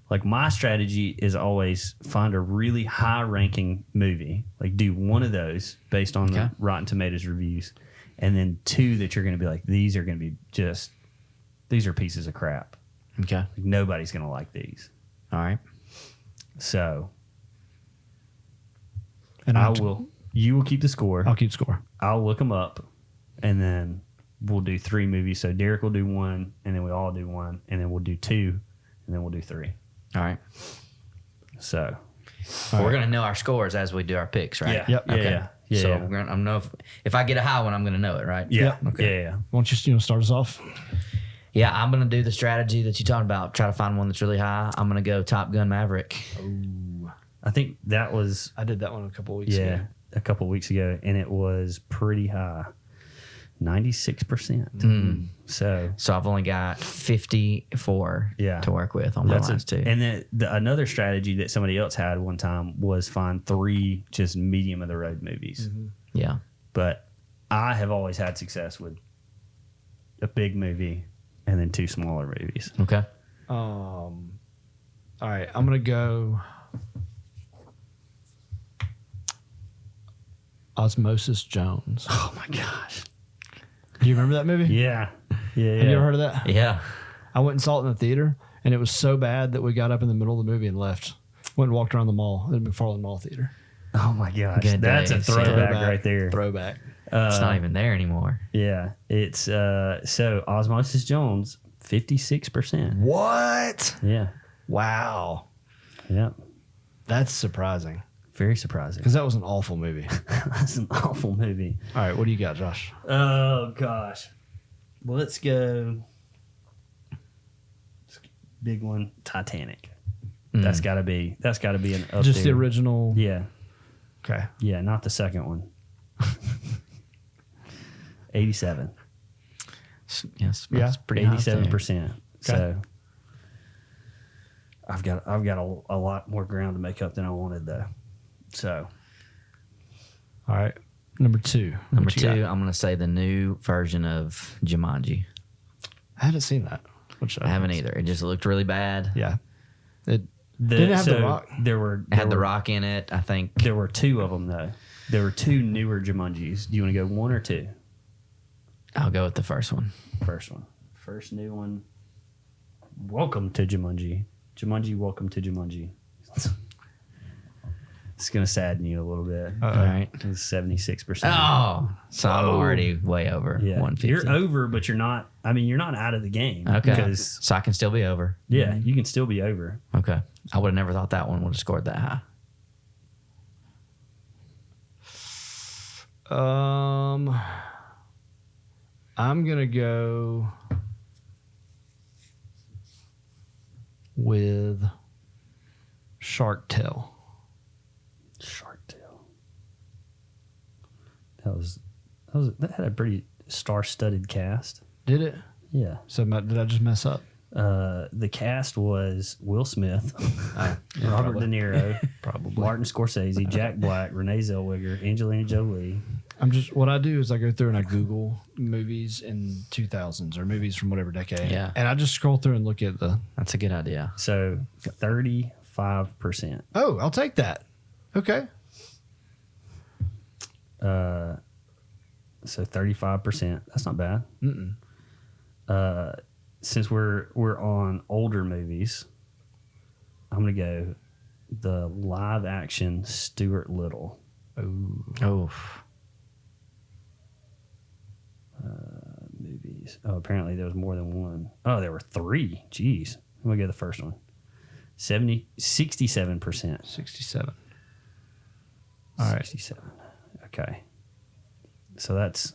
Like my strategy is always find a really high ranking movie, like do one of those based on the Rotten Tomatoes reviews, and then 2 that you're going to be like, these are going to be these are pieces of crap.
Okay.
Like, nobody's going to like these.
All right.
So,
And
you will keep the score.
I'll keep score.
I'll look them up, and then we'll do 3 movies. So Derek will do 1, and then we all do 1, and then we'll do 2, and then we'll do 3.
All right.
So
We're going to know our scores as we do our picks, right?
yeah,
Yep.
yeah,
Okay.
yeah, yeah.
So
yeah.
we're gonna, I'm know if I get a high one, I'm going to know it, right?
Yeah.
Yep.
Okay. Yeah.
Why don't you start us off?
Yeah, I'm going to do the strategy that you talked about. Try to find one that's really high. I'm going to go Top Gun Maverick.
I think that was
I did that one a couple of weeks ago.
a couple of weeks ago, and it was pretty high, 96%. So
So I've only got 54 to work with on my last 2.
And then another strategy that somebody else had one time was find 3 just medium of the road movies.
Yeah.
But I have always had success with a big movie and then 2 smaller movies.
Okay.
All right, I'm gonna go Osmosis Jones.
Oh my gosh.
Do you remember that movie?
Yeah. Yeah.
Have you ever heard of that?
Yeah.
I went and saw it in the theater, and it was so bad that we got up in the middle of the movie and left. Went and walked around the mall, the McFarland Mall Theater.
Oh my gosh.
Good
That's a
days.
throwback right there.
Throwback.
It's not even there anymore.
Yeah. It's so Osmosis Jones, 56%.
What?
Yeah.
Wow.
Yeah.
That's surprising
Very surprising.
because that was an awful movie.
That's an awful movie.
All right, what do you got, Josh?
Oh gosh. Well, let's go. Big one, Titanic. That's got to be an up
Just the
there.
original.
Yeah.
Okay.
Yeah, not the second one. 87.
Yes.
Yeah.
That's pretty high, too.
87%. So I've got a lot more ground to make up than I wanted though. So
All right. Number 2.
Number
What you
2,
got?
I'm going to say the new version of Jumanji.
I haven't seen that.
I haven't either. It just looked really bad.
Yeah. It didn't have The Rock.
There
It had The
were-
Rock in it, I think.
There were 2 of them though. There were 2 newer Jumanjis. Do you want to go 1 or 2?
I'll go with the first one.
First one. First new one. Welcome to Jumanji. Jumanji, welcome to Jumanji. It's going to sadden you a little bit.
All right.
It's 76%.
Oh, so I'm already way over
Yeah.
150.
You're over, but you're not. I mean, you're not out of the game.
Okay.
Because,
So I can still be over.
yeah, you can still be over.
Okay. I would have never thought that one would have scored that high.
I'm going to go with Shark Tale.
Shark Tale. That had a pretty star-studded cast.
Did it?
Yeah.
So did I just mess up?
The cast was Will Smith, Robert De Niro,
Probably.
Martin Scorsese, Jack Black, Renee Zellweger, Angelina Jolie.
What I do is I go through and I Google movies in 2000s or movies from whatever decade.
Yeah.
And I just scroll through and look at
That's a good idea.
So 35%.
Oh, I'll take that. Okay.
So 35%. That's not bad. Since we're on older movies, I'm gonna go the live action Stuart Little.
Oh.
Movies. Oh, apparently there was more than one. Oh, there were 3. Jeez. I'm gonna go the first one. 67%.
67. All right.
67. Okay. So that's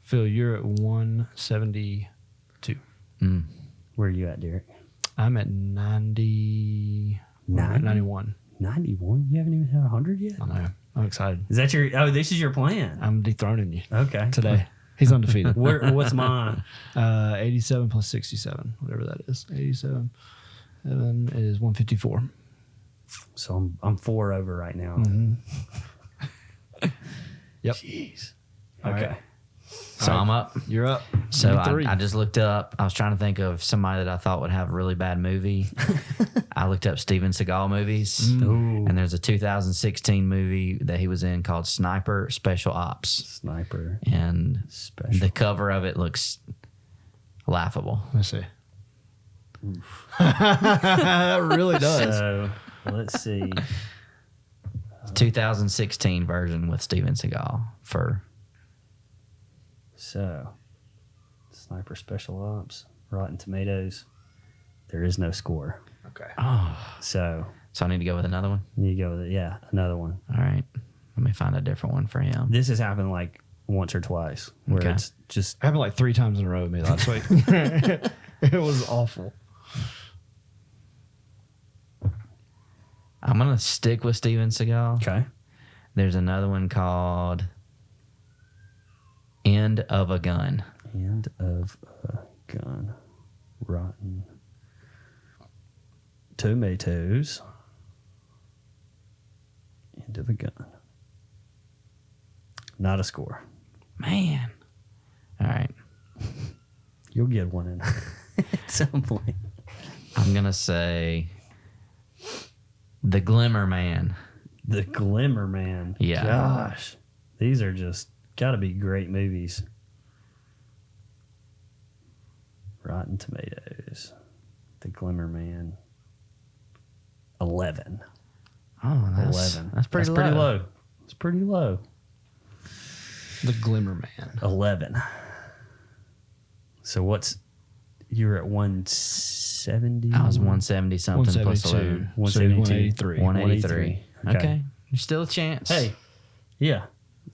Phil, you're at 172.
where are you at, Derek?
I'm at 90. 91.
91? You haven't even had 100 yet?
I know. I'm excited.
Is that your? Oh, this is your plan.
I'm dethroning you
Okay.
today. He's undefeated.
What's mine?
87 plus 67, whatever that is. 87 is 154.
So I'm 4 over right now.
Yep.
Jeez.
All
Okay.
right.
So I'm up.
You're up.
So
You're three.
I just looked up. I was trying to think of somebody that I thought would have a really bad movie. I looked up Steven Seagal movies, and there's a 2016 movie that he was in called Sniper Special Ops.
Sniper.
And
Special.
the cover of it looks laughable.
Let me see. That really does.
So let's see.
2016 version with Steven Seagal for
So, Sniper Special Ops, Rotten Tomatoes. There is no score.
Okay.
So,
I need to go with another one.
you go with it. Yeah, another one.
All right. Let me find a different one for him.
This has happened like once or twice where
Okay.
it's just
It happened like 3 times in a row with me last week. It was awful.
I'm going to stick with Steven Seagal.
okay.
There's another one called End of a Gun.
End of a Gun. Rotten Tomatoes. End of a Gun. Not a score.
Man. All right.
You'll get one in at some point.
I'm going to say The Glimmer Man.
The Glimmer Man.
Yeah.
Gosh. These are just got to be great movies. Rotten Tomatoes. The Glimmer Man. 11.
Oh, that's
11.
That's pretty
Pretty
low.
low. It's pretty low.
The Glimmer Man.
11. So what's you're at 170?
I was 170 something plus 11.
172.
173.
183.
183.
Okay. There's still a chance.
Hey, yeah.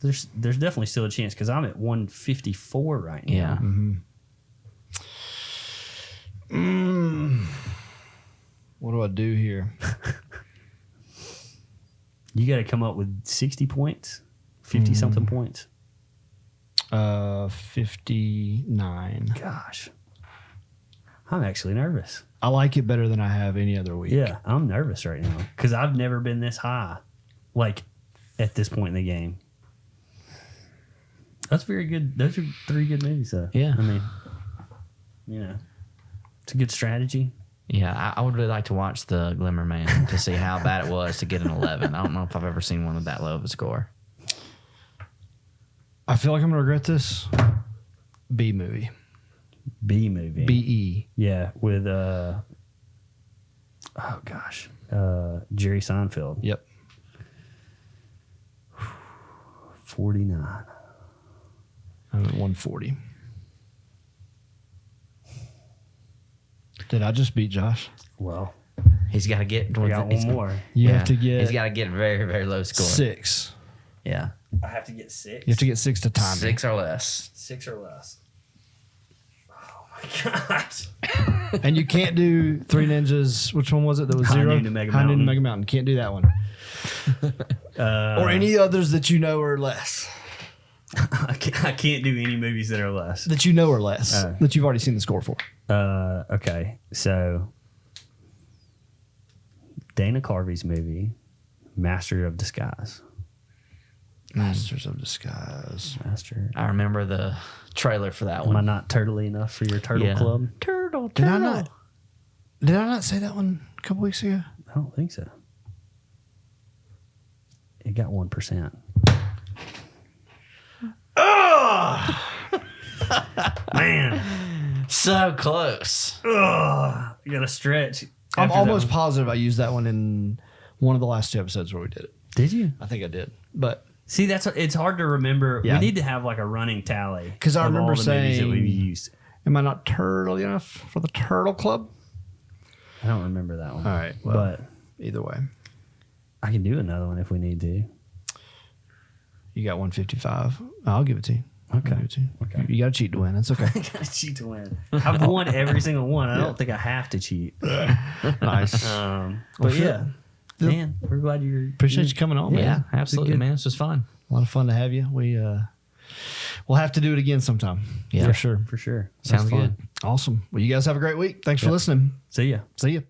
There's definitely still a chance because I'm at 154 right now.
Yeah.
What do I do here?
You got to come up with 60 points, 50 something points.
59.
Gosh. I'm actually nervous.
I like it better than I have any other week.
Yeah, I'm nervous right now because I've never been this high, like at this point in the game. That's very good. Those are 3 good movies, though.
Yeah.
I mean, you know, it's a good strategy.
Yeah, I would really like to watch The Glimmer Man to see how bad it was to get an 11. I don't know if I've ever seen one with that low of a score.
I feel like I'm going to regret this. B movie.
B movie.
B-E.
Yeah, with Jerry Seinfeld.
Yep.
49.
I'm at 140. Did I just beat Josh?
Well,
He's got to get.
we got one more.
You have to get
He's got to get a very, very low score.
6.
Yeah.
I have to get 6.
You have to get 6 to time.
6 or less.
6 or less. Oh my gosh.
And you can't do 3 Ninjas. Which one was it that was
High
0?
Noon to Mega
High Noon to
Mountain.
Mega Mountain. Can't do that one. Or any others that you know are less.
I can't do any movies that are less.
That you know are less. That you've already seen the score for.
Okay, so Dana Carvey's movie, Master of Disguise.
Masters of Disguise.
Master.
I remember the trailer for that
Am I
one.
not turtly enough for your turtle
Yeah.
club?
Turtle,
Did I not say that one a couple weeks ago?
I don't think so. It got 1%. Man,
So close.
you got to stretch.
I'm
after that
almost
one.
positive I used that one in one of the last 2 episodes where we did it.
Did you?
I think I did. But
See, it's hard to remember.
Yeah.
We need to have like a running tally
'Cause I
of
remember
all the movies that
saying-
we've used.
am I not turtle enough for the Turtle Club?
I don't remember that one.
All right. Well,
But
either way,
I can do another one if we need to.
you got 155. I'll give it to you. I'll give it to you.
Okay.
You got to cheat to win. That's okay.
I gotta cheat to win. I've won every single one. I don't think I have to cheat.
Nice.
But yeah, man, we're glad you're.
Appreciate you coming on, man.
Yeah, absolutely,
good.
man. This was fun.
A lot of fun to have you. We'll have to do it again sometime.
Yeah.
For sure.
For sure.
Sounds
That's fun.
good.
Awesome. Well, you guys have a great week. Thanks for
Yep.
listening.
See ya.
See you.